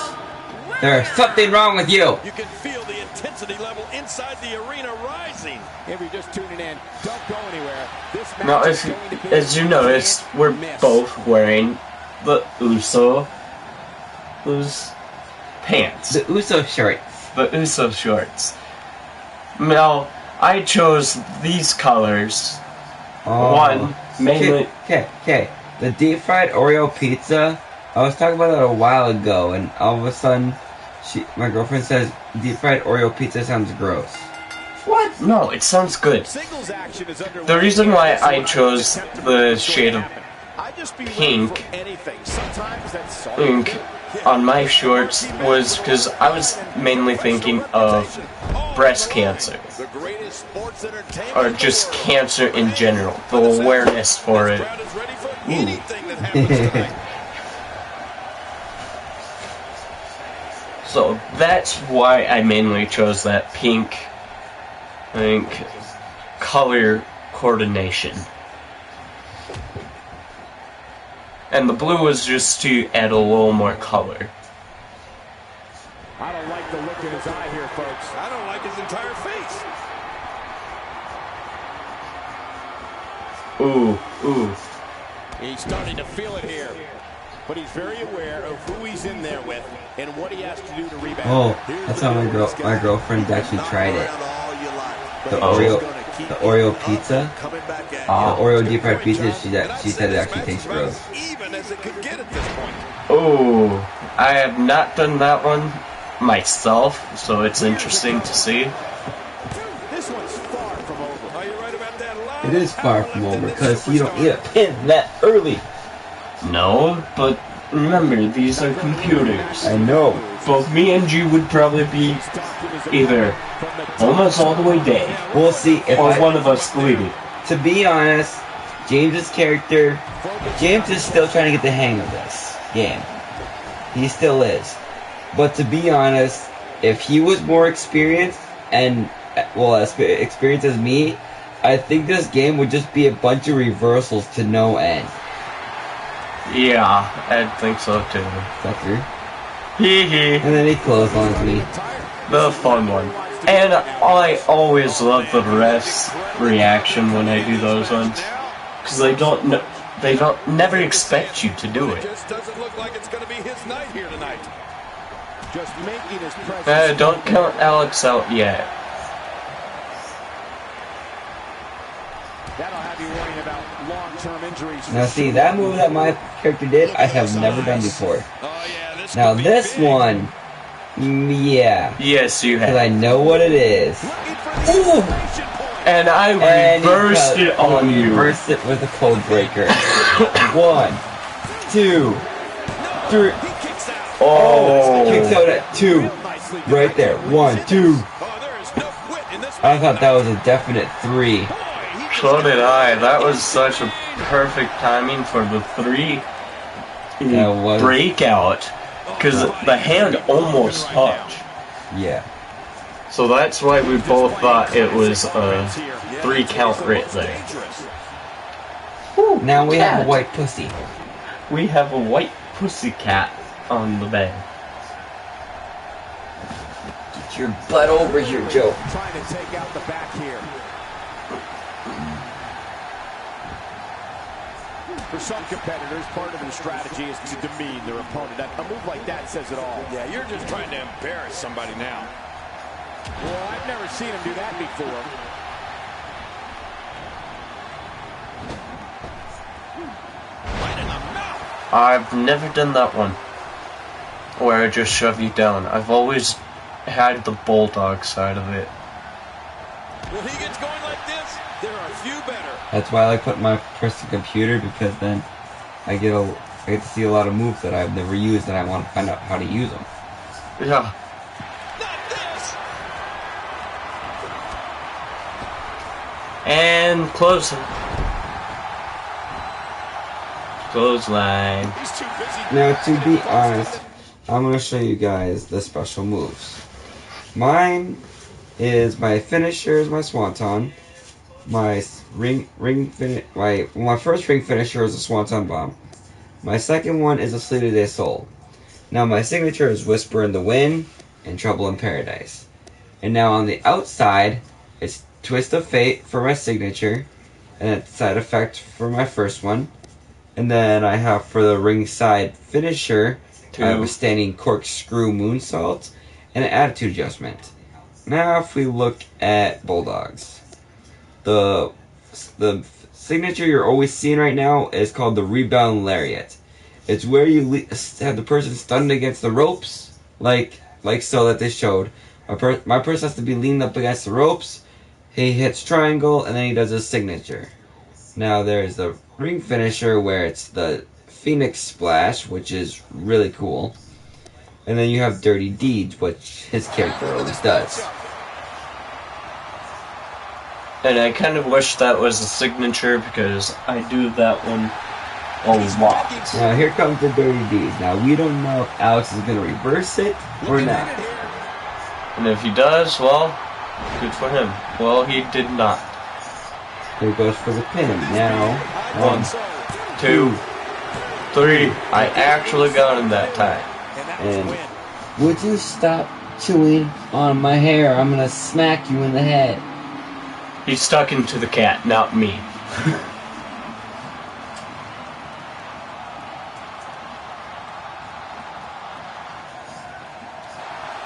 There's something wrong with you. You can feel the intensity level inside the arena rising. If you're just tuning in, don't go anywhere. This match Now, is going to be as you noticed, we're miss. both wearing the Uso's pants. The Uso shorts. The Uso shorts. Now, I chose these colors. One, mainly... Okay. The deep fried Oreo pizza, I was talking about that a while ago, and all of a sudden, my girlfriend says deep fried Oreo pizza sounds gross. What? No, it sounds good. Singles action is underway. The reason why I chose the shade of I'd just be ready pink for anything. Sometimes that's all ink on my shorts was because I was mainly thinking of breast cancer. The greatest sports entertainment Or just cancer in general. The awareness for it. Crowd is ready for anything that happens tonight. So that's why I mainly chose that pink, color coordination. And the blue was just to add a little more color. I don't like the look in his eye here, folks. I don't like his entire face. Ooh. He's starting to feel it here. But he's very aware of who he's in there with and what he has to do to rebound. Oh, that's how my girlfriend actually tried it. The Oreo pizza. The Oreo deep fried pizza, she said it actually tastes gross. Even as it could get at this point. Oh, I have not done that one myself, so it's interesting to see. This one's far from over. Are you right about that? It is far from over, because you don't eat a pin that early. No, but remember, these are computers. I know. Both me and you would probably be either almost all the way dead, We'll see if or one of us bleeding. To be honest, James's character, James is still trying to get the hang of this game. He still is. But to be honest, if he was more experienced and as experienced as me, I think this game would just be a bunch of reversals to no end. Yeah, I think so too. Sucker. Hee hee. And then he clotheslines me. The fun one. And I always love the ref's reaction when I do those ones, because they don't never expect you to do it. Just doesn't look like it's going to be his night here tonight. Just making his presence. Don't count Alex out yet. That'll have you worrying about long-term injuries. Now see, that move that my character did, I have never done before. Oh, yeah, this Now could be this big. one, yeah. Yes, you Because I have. know what it is. Ooh. And I And reversed it on you. Reversed it with a code breaker. 1, 2, 3. Oh. Kicks out at 2. Right there. 1, 2. Oh, there is no quit in this I thought that was a definite 3. So did I. That was such a perfect timing for the 3 That was. breakout, because the hand almost touched. Yeah. So that's why we both thought it was a 3 count right there. Now we have a cat. white pussy. We have a white pussy cat on the bed. Get your butt over here, Joe. Trying to take out the back here. For some competitors, part of their strategy is to demean their opponent. A move like that says it all. Yeah, you're just trying to embarrass somebody now. Well, I've never seen him do that before. Right in the mouth. I've never done that one, where I just shove you down. I've always had the bulldog side of it. When he gets going like this, there are few better. That's why I like putting my personal computer, because then I get to see a lot of moves that I've never used and I want to find out how to use them. Yeah. Not this. And close. Clothesline. He's too busy. Now, to be honest, I'm going to show you guys the special moves. Mine is my finisher is my swanton. My first ring finisher is a swanton bomb. My second one is a Sleep of the Soul. Now my signature is Whisper in the Wind and Trouble in Paradise. And now on the outside, it's Twist of Fate for my signature, and it's side effect for my first one. And then I have for the ringside finisher, I have a standing corkscrew moonsault and an attitude adjustment. Now if we look at Bulldogs, the signature you're always seeing right now is called the Rebound Lariat. It's where you have the person stunned against the ropes, like so that they showed. My person has to be leaned up against the ropes. He hits triangle and then he does his signature. Now there's the ring finisher where it's the Phoenix Splash, which is really cool. And then you have Dirty Deeds, which his character always does. And I kind of wish that was a signature, because I do that one a lot. Now here comes the Dirty Deeds. Now we don't know if Alex is going to reverse it or not. And if he does, well, good for him. Well, he did not. Here goes for the pin. Now, 1, 2, 3. I actually got him that time. and would you stop chewing on my hair? I'm going to smack you in the head. He's stuck into the cat, not me.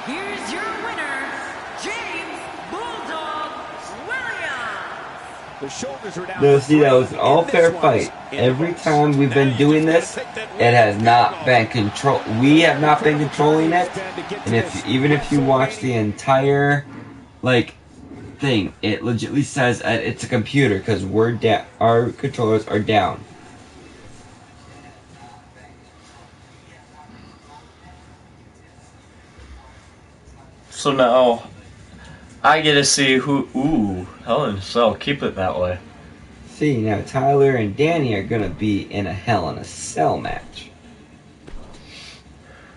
Here's your winner, James Bulldog Williams. The shoulders are down. No, see, that was an all-fair fight. Every time we've been doing this, it has not been control. We have not been controlling it. And even if you watch the entire, thing, it legitimately says that it's a computer because our controllers are down. So now, I get to see who. Ooh, Hell in a Cell. Keep it that way. See, now Tyler and Danny are gonna be in a Hell in a Cell match.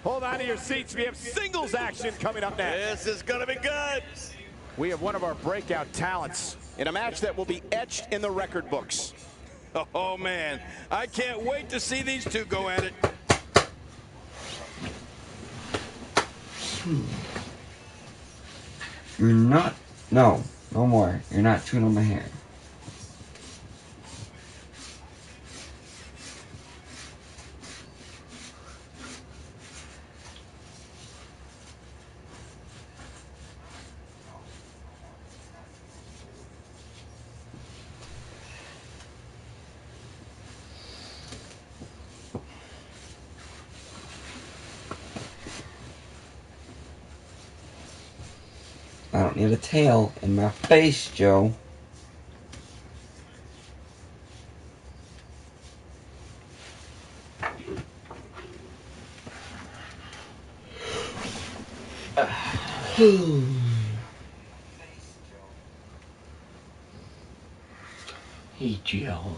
Hold on to your seats. We have singles action coming up next. This is going to be good. We have one of our breakout talents in a match that will be etched in the record books. Oh, man. I can't wait to see these two go at it. You're not. No more. You're not chewing on my hair. I don't need a tail in my face, Joe. Hey, Joe.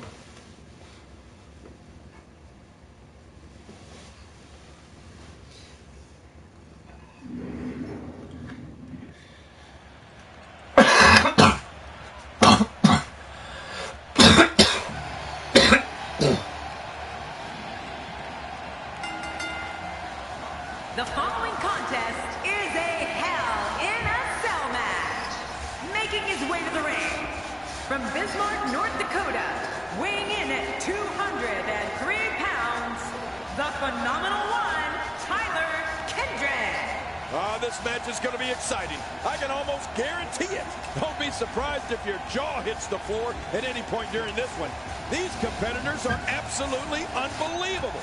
The following contest is a Hell in a Cell match. Making his way to the ring from Bismarck, North Dakota, weighing in at 203 pounds, the phenomenal one, Tyler Kendrick. This match is going to be exciting. I can almost guarantee it. Don't be surprised if your jaw hits the floor at any point during this one. These competitors are absolutely unbelievable.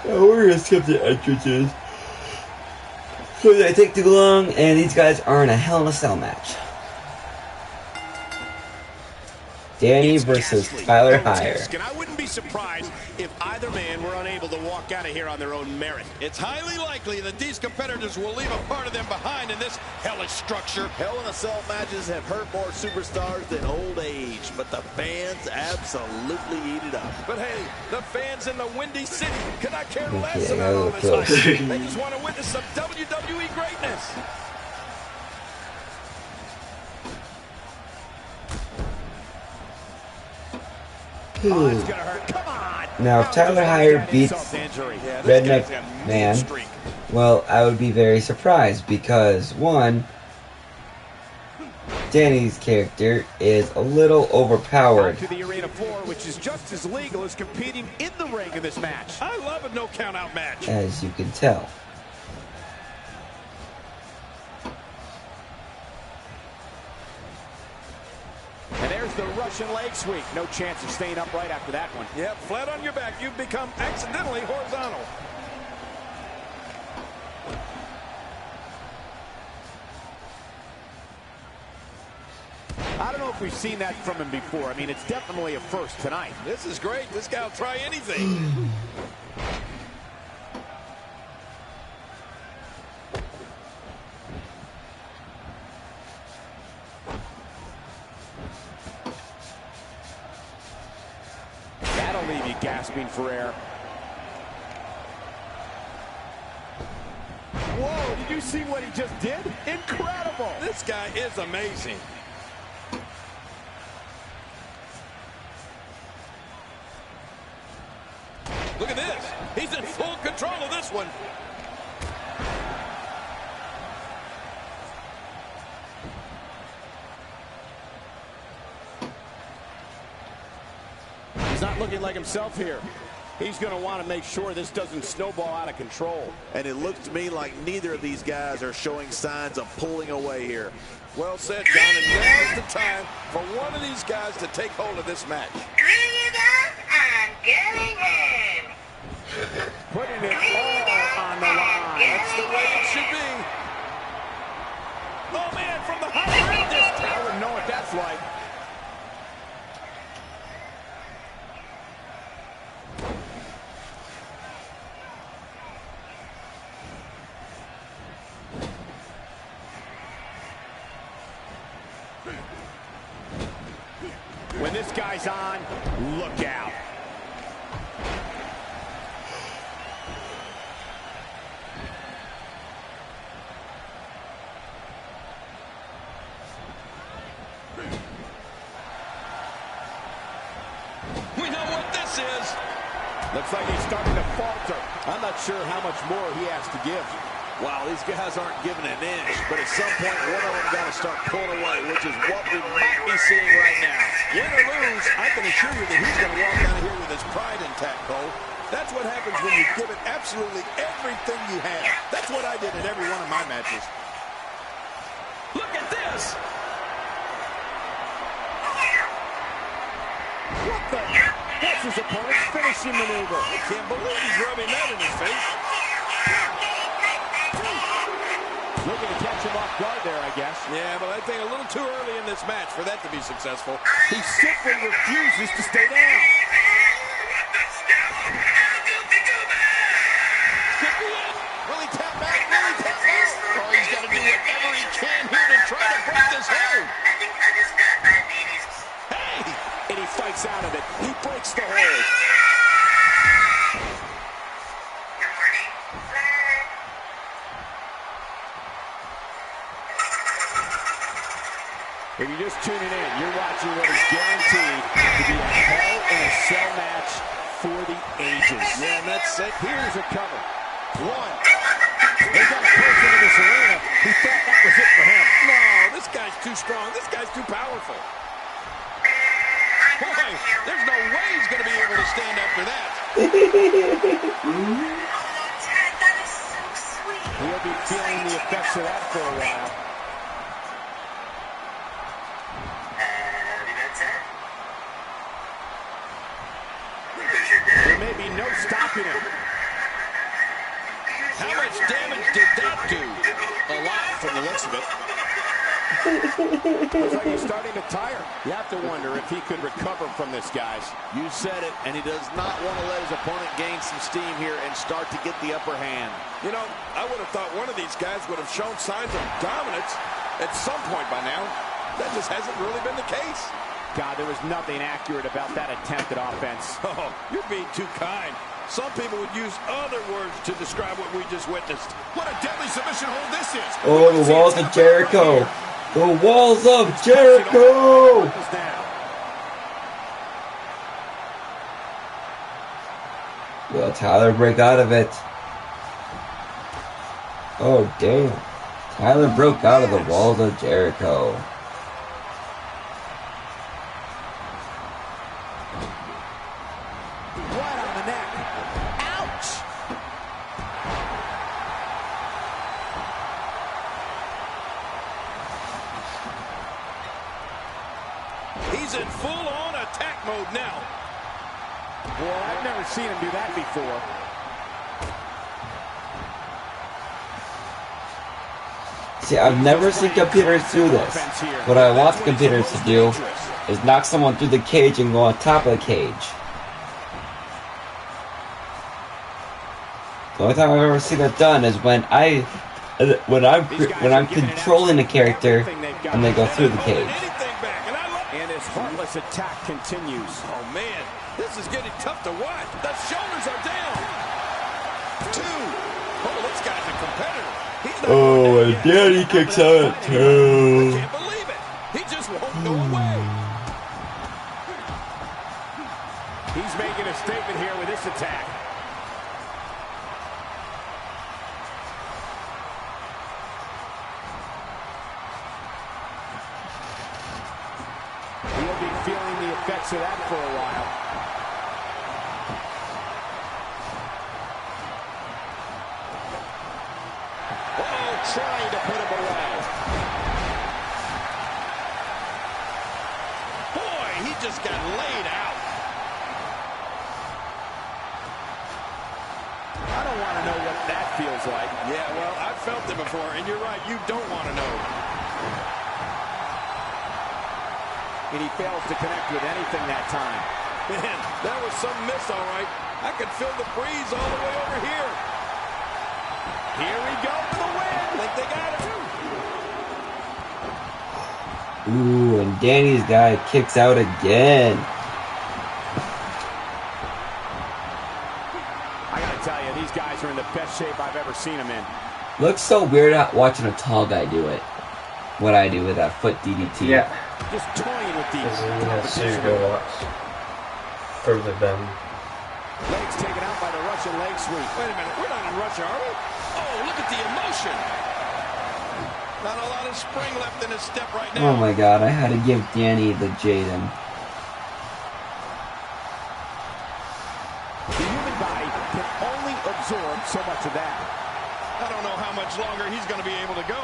We're gonna skip the entrances. So they take too long, and these guys are in a Hell in a Cell match. Danny versus Tyler Hire. And I wouldn't be surprised if either man were unable to walk out of here on their own merit. It's highly likely that these competitors will leave a part of them behind in this hellish structure. Hell in a Cell matches have hurt more superstars than old age, but the fans absolutely eat it up. But hey, the fans in the Windy City could not care less Okay, about all that this was hype. close. They just want to witness some WWE greatness. Oh, it's gonna hurt. Come on. Now, if Tyler Hire beats Redneck Man, well, I would be very surprised because, one, Danny's character is a little overpowered. To the arena floor, which is just as legal as competing in the ring in this match. I love a no count out match. As you can tell. And there's the Russian leg sweep. No chance of staying upright after that one. Yep, flat on your back, you've become accidentally horizontal. I don't know if we've seen that from him before. I mean, it's definitely a first tonight. This is great. This guy will try anything. That'll leave you gasping for air. Whoa, did you see what he just did? Incredible. This guy is amazing. Look at this. He's in full control of this one. He's not looking like himself here. He's going to want to make sure this doesn't snowball out of control. And it looks to me like neither of these guys are showing signs of pulling away here. Well said, John, and now's the time for one of these guys to take hold of this match. I'm getting in. Putting it all on the line. That's the way it should be. Oh, man, from the high ground. When this guy's on, look out. We know what this is. Looks like he's starting to falter. I'm not sure how much more he has to give. Wow, these guys aren't giving an inch, but at some point, one of them got to start pulling away, which is what we might be seeing right now. Win or lose, I can assure you that he's going to walk out of here with his pride intact, Cole. That's what happens when you give it absolutely everything you have. That's what I did in every one of my matches. Look at this! What the? That's his opponent's finishing maneuver. I can't believe he's rubbing that in his face. Looking to catch him off guard there, I guess. Yeah, but I think a little too early in this match for that to be successful. He simply refuses to stay down. Will he tap back? Will he tap back? Oh, he's got to do whatever he can here to try to break this hold. Hey! And he fights out of it. He breaks the hold. If you're just tuning in, you're watching what is guaranteed to be a Hell in a Cell match for the ages. Yeah, and that's it. Here's a cover. One. They got a person in this arena who thought that was it for him. No, this guy's too strong. This guy's too powerful. Boy, there's no way he's going to be able to stand after that. That is so sweet. He'll be feeling the effects of that for a while. There may be no stopping him. How much damage did that do? A lot from the looks of it. Looks like he's starting to tire. You have to wonder if he could recover from this, guys. You said it, and he does not want to let his opponent gain some steam here and start to get the upper hand. You know, I would have thought one of these guys would have shown signs of dominance at some point by now. That just hasn't really been the case. God, there was nothing accurate about that attempt at offense. Oh, you're being too kind. Some people would use other words to describe what we just witnessed. What a deadly submission hold this is. Oh, the walls of Jericho. The walls of Jericho. Will Tyler break out of it? Oh, damn. Tyler broke out of the walls of Jericho. Right on the neck. Ouch! He's in full-on attack mode now. Boy, I've never seen him do that before. See, I've never seen computers do this. What I want computers to do is knock someone through the cage and go on top of the cage. The only time I've ever seen that done is when I'm controlling a character and they go through the cage. And his heartless attack continues. Oh, man, this is getting tough to watch. The shoulders are down. 2. Oh, this guy's a competitor. He's not Oh, and Daddy kicks out I too. can't believe it. He just won't go away. He's making a statement here with this attack. He'll be feeling the effects of that for a while. Uh-oh, trying to put him away. Boy, he just got laid out. I don't want to know what that feels like. Yeah, well, I've felt it before, and you're right, you don't want to know. And he fails to connect with anything that time. Man, that was some miss, all right. I could feel the breeze all the way over here. Here we go for the win. I think they got it. Ooh, and Danny's guy kicks out again. I gotta tell you, these guys are in the best shape I've ever seen them in. Looks so weird watching a tall guy do it. What I do with that foot DDT. Yeah. Just toying with these. This is gonna suit watch. Further down. Legs taken out by the Russian leg sweep. Wait a minute, we're not in Russia, are we? Oh, look at the emotion. Not a lot of spring left in his step right now. Oh my god, I had to give Danny the Jaden. The human body can only absorb so much of that. I don't know how much longer he's going to be able to go.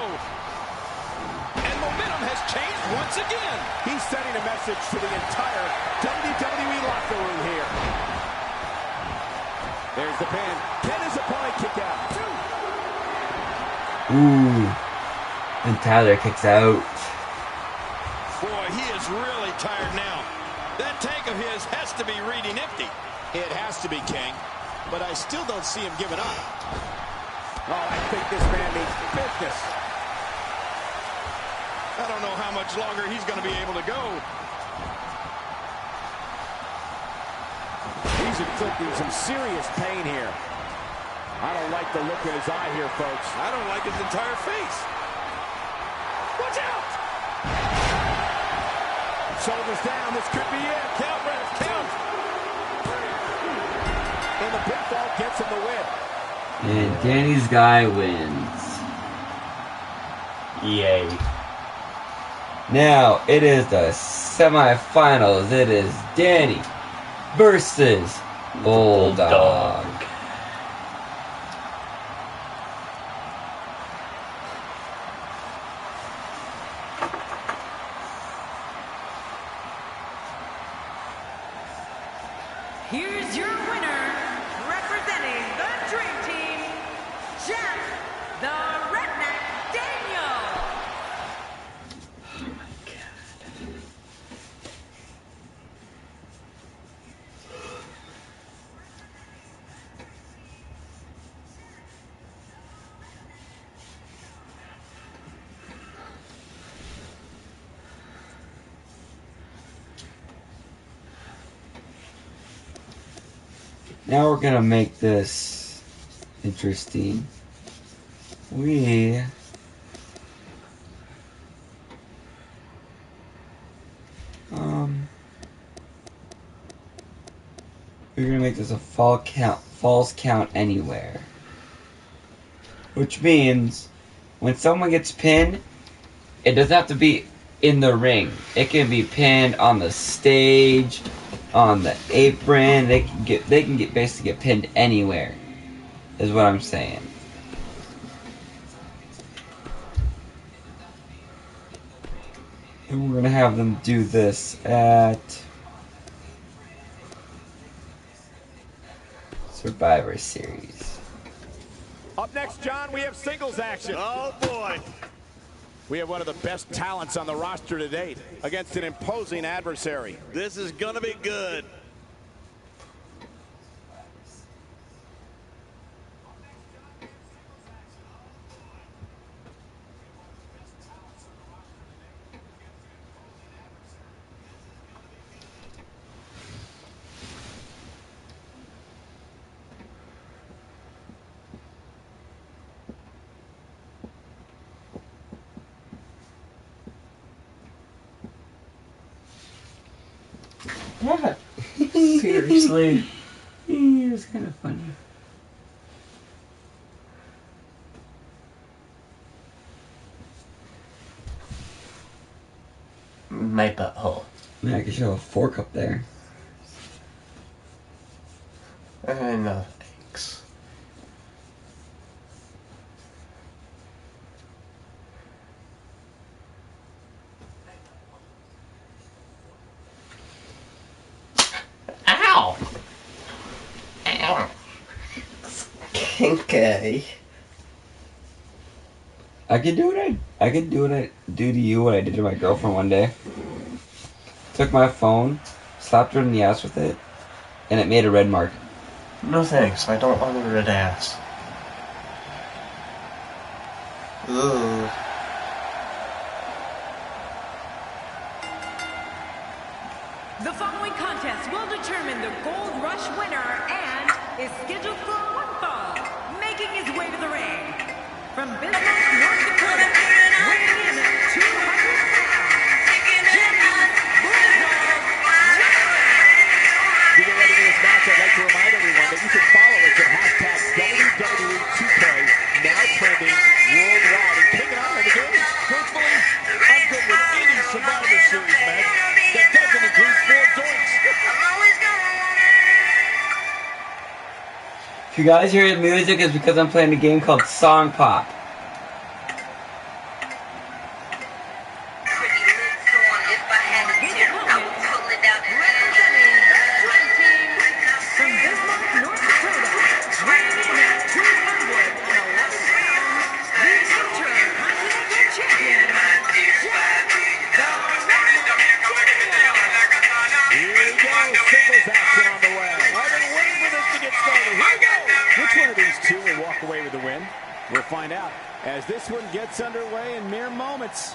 And momentum has changed once again. He's sending a message to the entire WWE locker room here. There's the pin. Can his opponent kick out? Ooh. And Tyler kicks out. Boy, he is really tired now. That tank of his has to be reading empty. It has to be, King. But I still don't see him giving up. Oh, I think this man means business. I don't know how much longer he's going to be able to go. He's inflicting some serious pain here. I don't like the look in his eye here, folks. I don't like his entire face. Watch out! Shoulders down. This could be it. Count, ref, count. And the pinfall gets him the win. And Danny's guy wins. Yay. Now, it is the semifinals. It is Danny versus Bulldog. Here's your winner, representing the Dream Team, Jeff the Redneck Daniel. Oh my god. Now we're gonna make this interesting. We're gonna make this a false count anywhere. Which means when someone gets pinned, it doesn't have to be in the ring. It can be pinned on the stage, on the apron. They can basically get pinned anywhere. Is what I'm saying. And we're gonna have them do this at Survivor Series. Up next, John, we have singles action. Oh, boy. We have one of the best talents on the roster to date against an imposing adversary. This is going to be good. What? Seriously? It was kind of funny. My butthole. Yeah, I could show a fork up there. No thanks. Ow! Ow! Kinky. I could do what I do to you what I did to my girlfriend one day. Took my phone, slapped her in the ass with it, and it made a red mark. No thanks, I don't want a red ass. Ugh. The following contest will determine the Gold Rush winner and is scheduled for one fall. Making his way to the ring from Bismarck, North Dakota, weighing in at 200 pounds, James Bulldog Wheeler. To get ready for this match, I'd like to remind everyone that you can follow us at hashtag WWE2K, now trending worldwide, and kick it off in the game. Truthfully, I'm good with any Survivor Series match that doesn't include 4 joints. If you guys hear the music, it's because I'm playing a game called Song Pop. From Bismarck, North Dakota, weighing in at 211 pounds, the Intercontinental Champion, Here we go, singles action on the way. I've been waiting for this to get started. Here we go. Which one of these two will walk away with the win? We'll find out as this one gets underway in mere moments.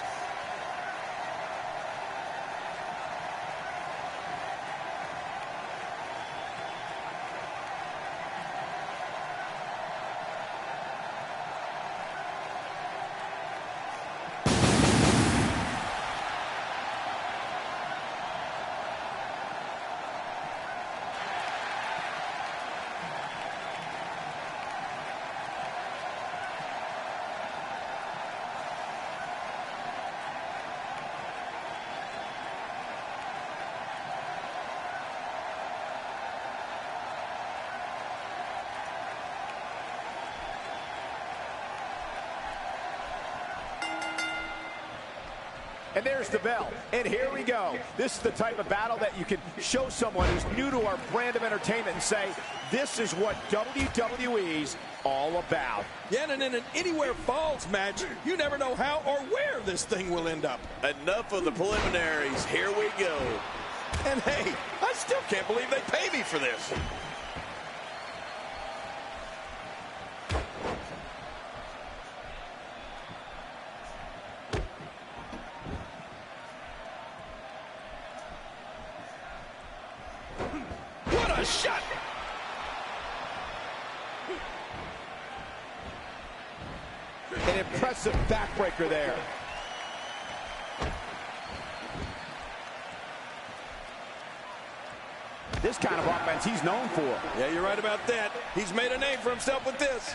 And there's the bell. And here we go. This is the type of battle that you can show someone who's new to our brand of entertainment and say, this is what WWE's all about. Yeah, and in an Anywhere Falls match, you never know how or where this thing will end up. Enough of the preliminaries. Here we go. And hey, I still can't believe they pay me for this. What a shot! An impressive backbreaker there. This kind of offense he's known for. Yeah, you're right about that. He's made a name for himself with this.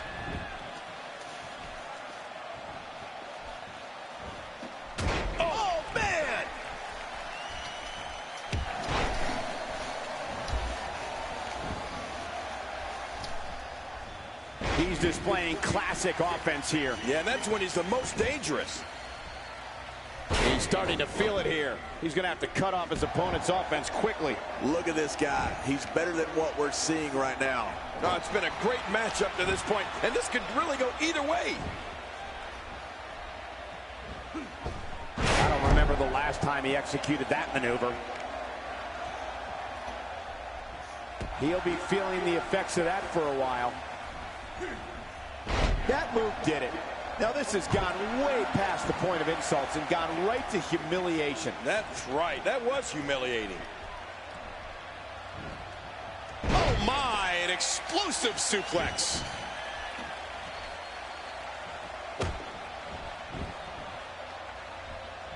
Oh, man! He's displaying classic offense here. Yeah, and that's when he's the most dangerous. He's starting to feel it here. He's going to have to cut off his opponent's offense quickly. Look at this guy. He's better than what we're seeing right now. Oh, it's been a great match up to this point, and this could really go either way. I don't remember the last time he executed that maneuver. He'll be feeling the effects of that for a while. That move did it. Now this has gone way past the point of insults and gone right to humiliation. That's right. That was humiliating. Oh, my. An explosive suplex.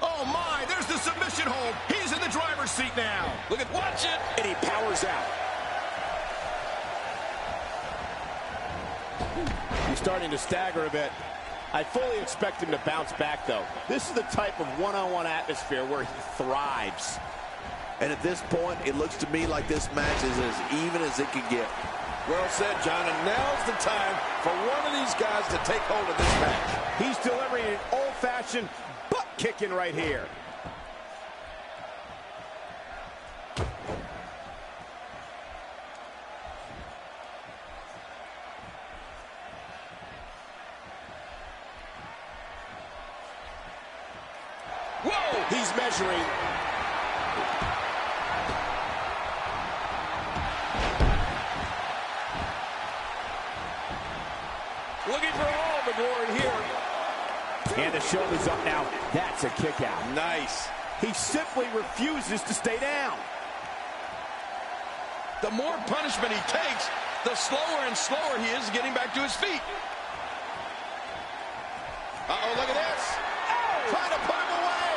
Oh, my. There's the submission hold. He's in the driver's seat now. Look at, watch it. And he powers out. He's starting to stagger a bit. I fully expect him to bounce back, though. This is the type of one-on-one atmosphere where he thrives. And at this point, it looks to me like this match is as even as it can get. Well said, John, and now's the time for one of these guys to take hold of this match. He's delivering an old-fashioned butt-kicking right here. Whoa! He's measuring. Looking for all the glory here. And the shoulder's up now. That's a kick out. Nice. He simply refuses to stay down. The more punishment he takes, the slower and slower he is getting back to his feet. Uh-oh, look at this. Oh! Trying to put him away.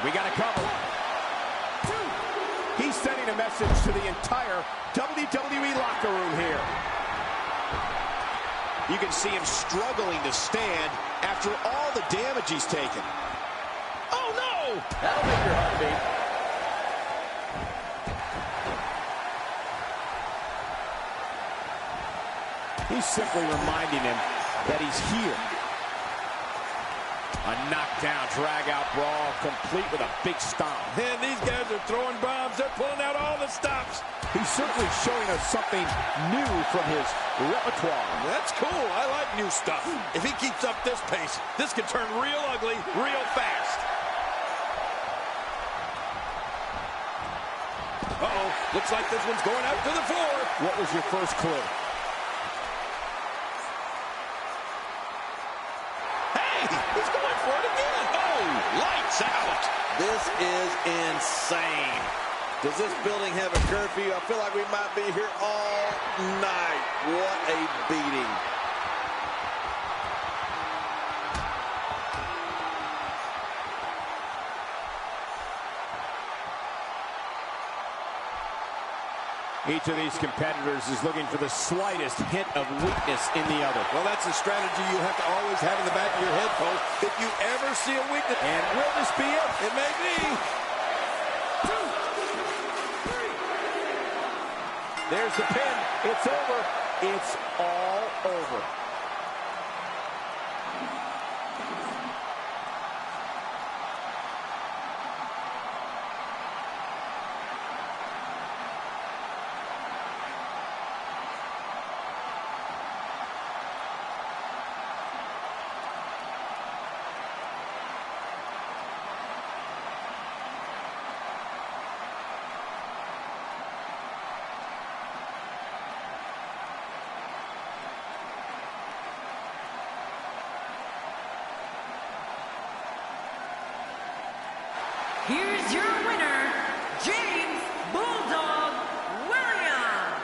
We got a cover. He's sending a message to the entire WWE locker room here. You can see him struggling to stand after all the damage he's taken. Oh, no! That'll make your heart beat. He's simply reminding him that he's here. A knockdown, drag-out brawl, complete with a big stomp. And these guys are throwing bombs. They're pulling out all the stops. He's certainly showing us something new from his repertoire. That's cool. I like new stuff. If he keeps up this pace, this could turn real ugly real fast. Uh-oh. Looks like this one's going out to the floor. What was your first clue? He's going for it again. Oh, lights out. This is insane. Does this building have a curfew? I feel like we might be here all night. What a beating. Each of these competitors is looking for the slightest hint of weakness in the other. Well, that's a strategy you have to always have in the back of your head, folks. If you ever see a weakness, And will this be it? it may be. 2, 3. There's the pin. It's over. It's all over. Here's your winner, James Bulldog Williams.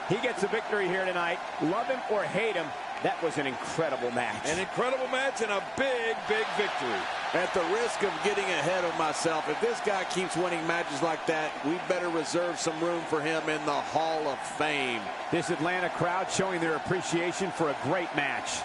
He gets a victory here tonight. Love him or hate him, that was an incredible match. An incredible match and a big, big victory. At the risk of getting ahead of myself, if this guy keeps winning matches like that, we better reserve some room for him in the Hall of Fame. This Atlanta crowd showing their appreciation for a great match.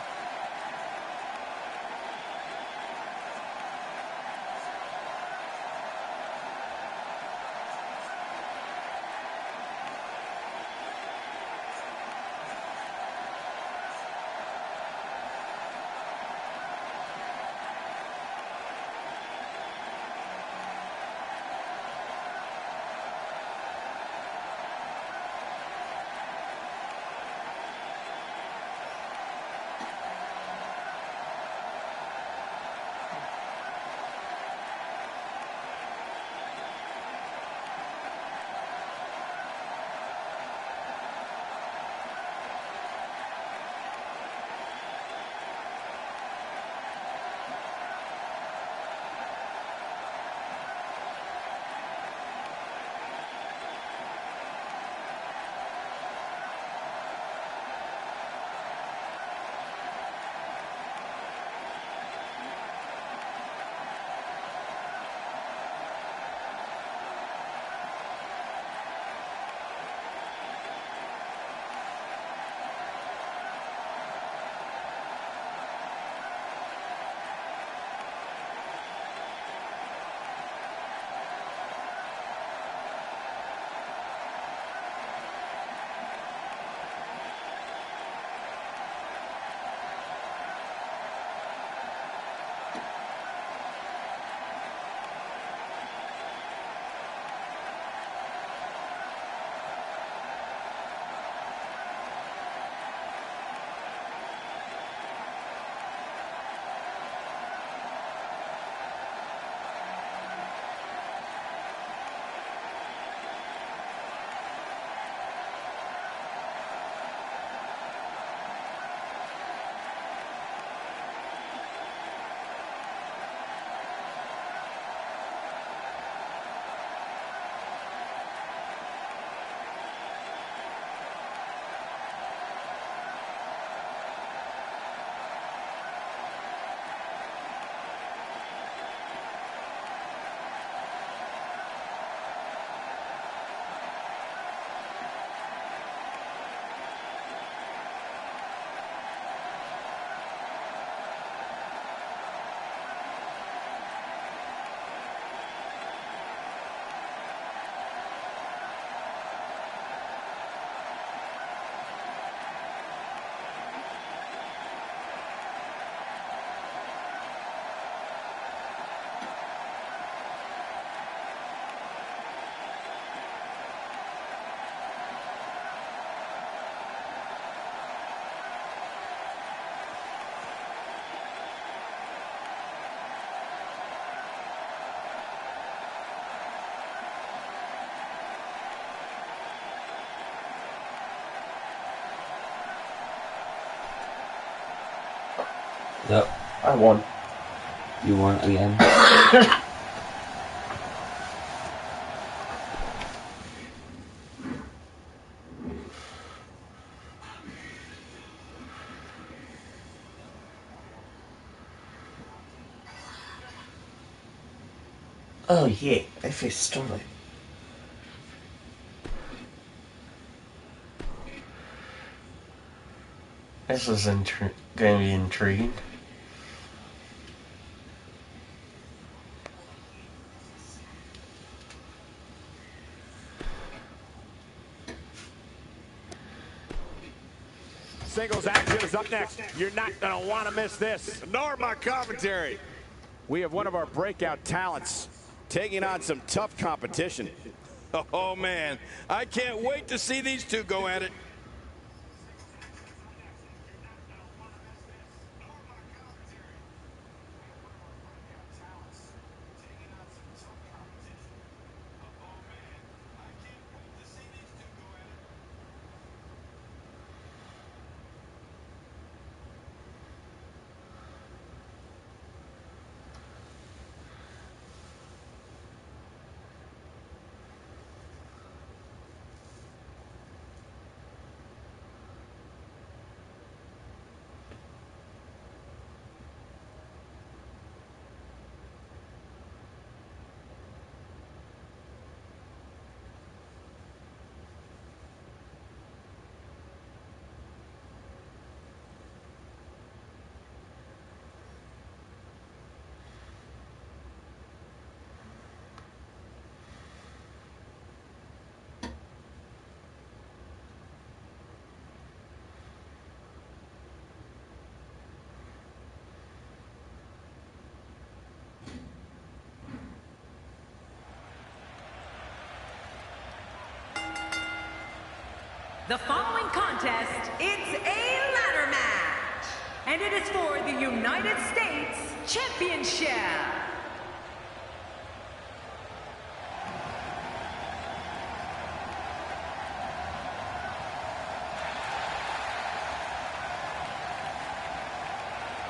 I won. You won again. Oh yeah, I feel stomach. This is going to be intriguing. Singles action is up next. You're not going to want to miss this. Nor my commentary. We have one of our breakout talents Taking on some tough competition. Oh, man. I can't wait to see these two go at it. The following contest, it's a ladder match. And it is for the United States Championship.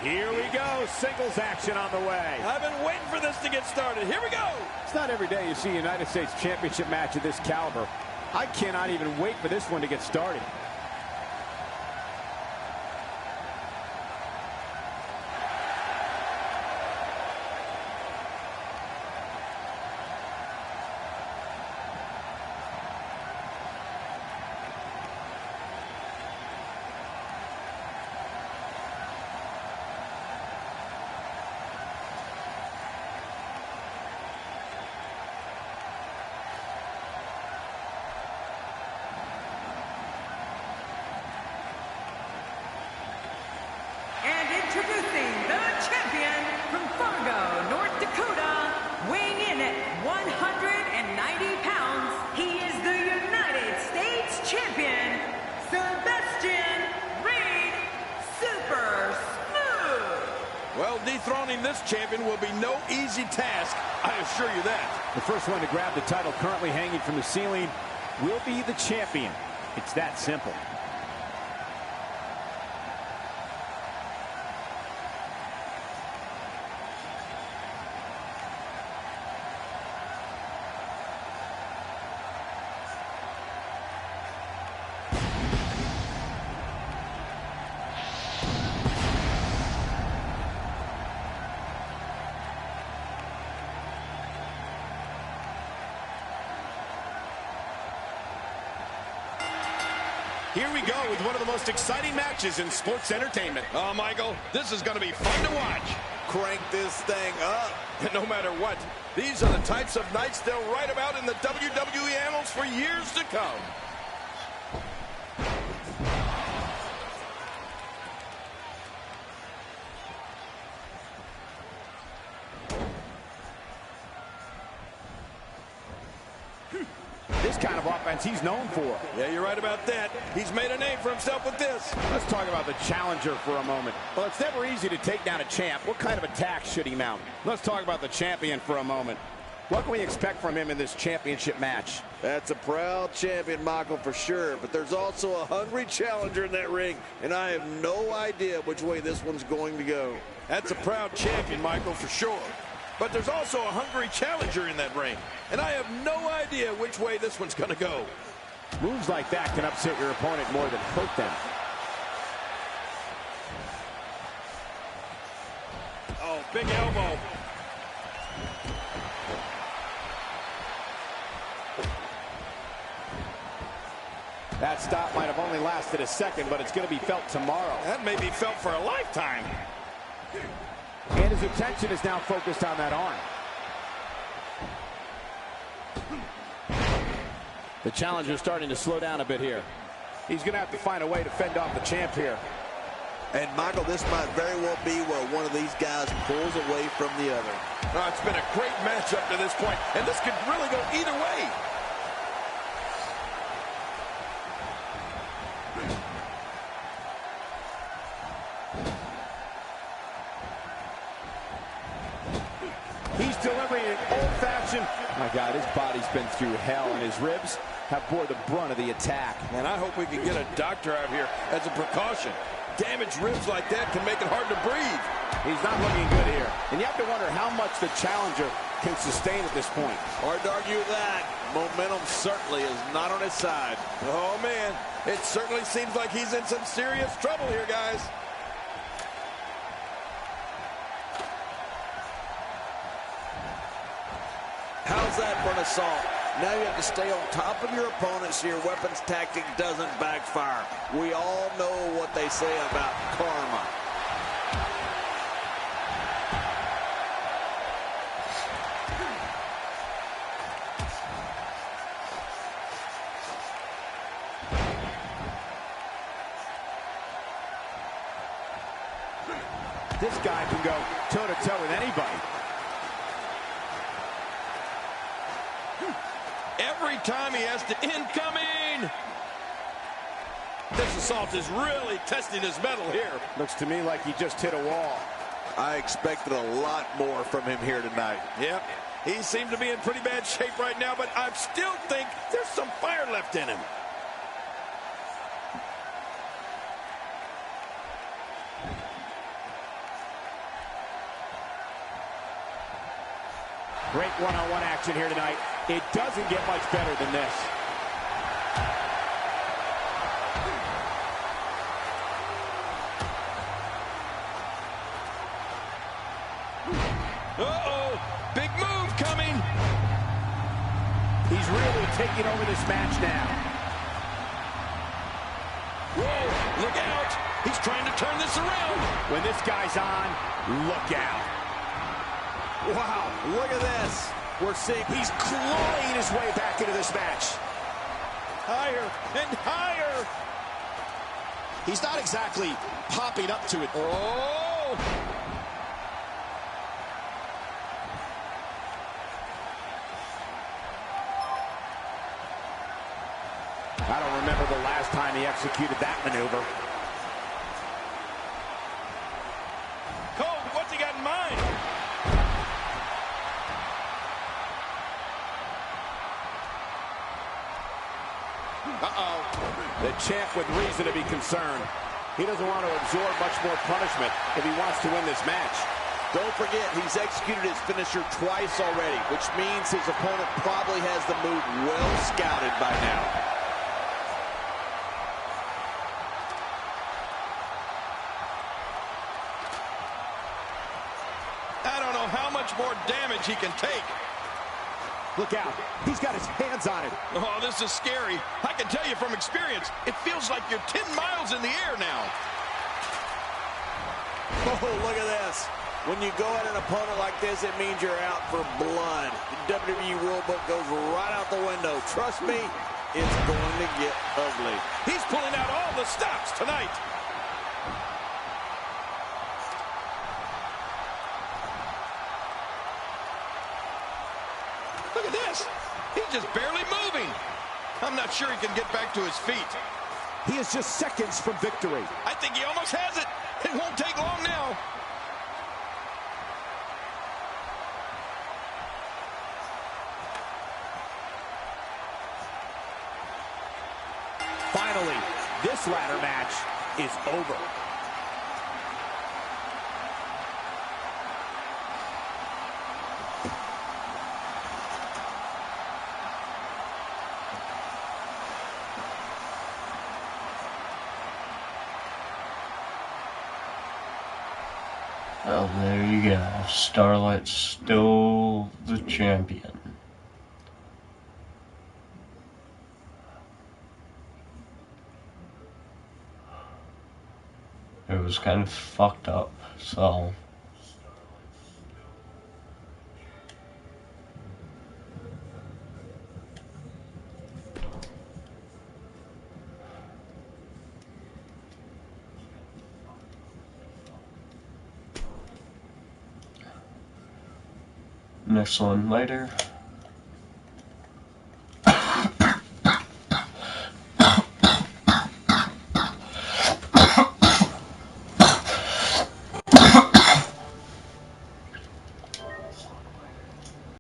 Here we go, singles action on the way. I've been waiting for this to get started. Here we go. It's not every day you see a United States Championship match of this caliber. I cannot even wait for this one to get started. Introducing the champion from Fargo, North Dakota, weighing in at 190 pounds, he is the United States champion, Sebastian Reed Super Smooth. Well, dethroning this champion will be no easy task, I assure you that. The first one to grab the title currently hanging from the ceiling will be the champion. It's that simple. Here we go with one of the most exciting matches in sports entertainment. Oh, Michael, this is going to be fun to watch. Crank this thing up. And no matter what, these are the types of nights they'll write about in the WWE annals for years to come. This kind of offense he's known for. Yeah, you're right about that. He's made a name for himself with this. Let's talk about the challenger for a moment. Well, it's never easy to take down a champ. What kind of attack should he mount? Let's talk about the champion for a moment. What can we expect from him in this championship match? That's a proud champion, Michael, for sure. But there's also a hungry challenger in that ring. And I have no idea which way this one's going to go. That's a proud champion, Michael, for sure. But there's also a hungry challenger in that ring. And I have no idea which way this one's going to go. Moves like that can upset your opponent more than hurt them. Oh, big elbow. That stop might have only lasted a second, but it's going to be felt tomorrow. That may be felt for a lifetime. And his attention is now focused on that arm. The challenger's starting to slow down a bit here. He's going to have to find a way to fend off the champ here. And, Michael, this might very well be where one of these guys pulls away from the other. Oh, it's been a great match up to this point, and this could really go either way. He's delivering an old-fashioned... My God, his body's been through hell, and his ribs have bore the brunt of the attack. And I hope we can get a doctor out here as a precaution. Damaged ribs like that can make it hard to breathe. He's not looking good here. And you have to wonder how much the challenger can sustain at this point. Hard to argue that. Momentum certainly is not on his side. Oh, man. It certainly seems like he's in some serious trouble here, guys. How's that for an assault? Now you have to stay on top of your opponent so your weapons tactic doesn't backfire. We all know what they say about karma. This guy can go toe-to-toe with anybody. Every time he has to incoming. This assault is really testing his mettle here. Looks to me like he just hit a wall. I expected a lot more from him here tonight. Yep. He seemed to be in pretty bad shape right now, but I still think there's some fire left in him. Great one-on-one action here tonight. It doesn't get much better than this. Uh-oh, big move coming. He's really taking over this match now. Whoa, look out. He's trying to turn this around. When this guy's on, look out. Wow, look at this. We're seeing he's clawing his way back into this match. Higher and higher. He's not exactly popping up to it. Oh! I don't remember the last time he executed that maneuver. Cole, what's he got in mind? Uh-oh. The champ with reason to be concerned. He doesn't want to absorb much more punishment if he wants to win this match. Don't forget, he's executed his finisher twice already, which means his opponent probably has the move well scouted by now. I don't know how much more damage he can take. Look out. He's got his hands on it. Oh, this is scary. I can tell you from experience, it feels like you're 10 miles in the air now. Oh, look at this. When you go at an opponent like this, it means you're out for blood. The WWE rulebook goes right out the window. Trust me, it's going to get ugly. He's pulling out all the stops tonight. Look at this. He's just barely moving. I'm not sure he can get back to his feet. He is just seconds from victory. I think he almost has it. It won't take long now. Finally, this ladder match is over. Well, there you go. Starlight's still the champion. It was kind of fucked up, so... Next one later.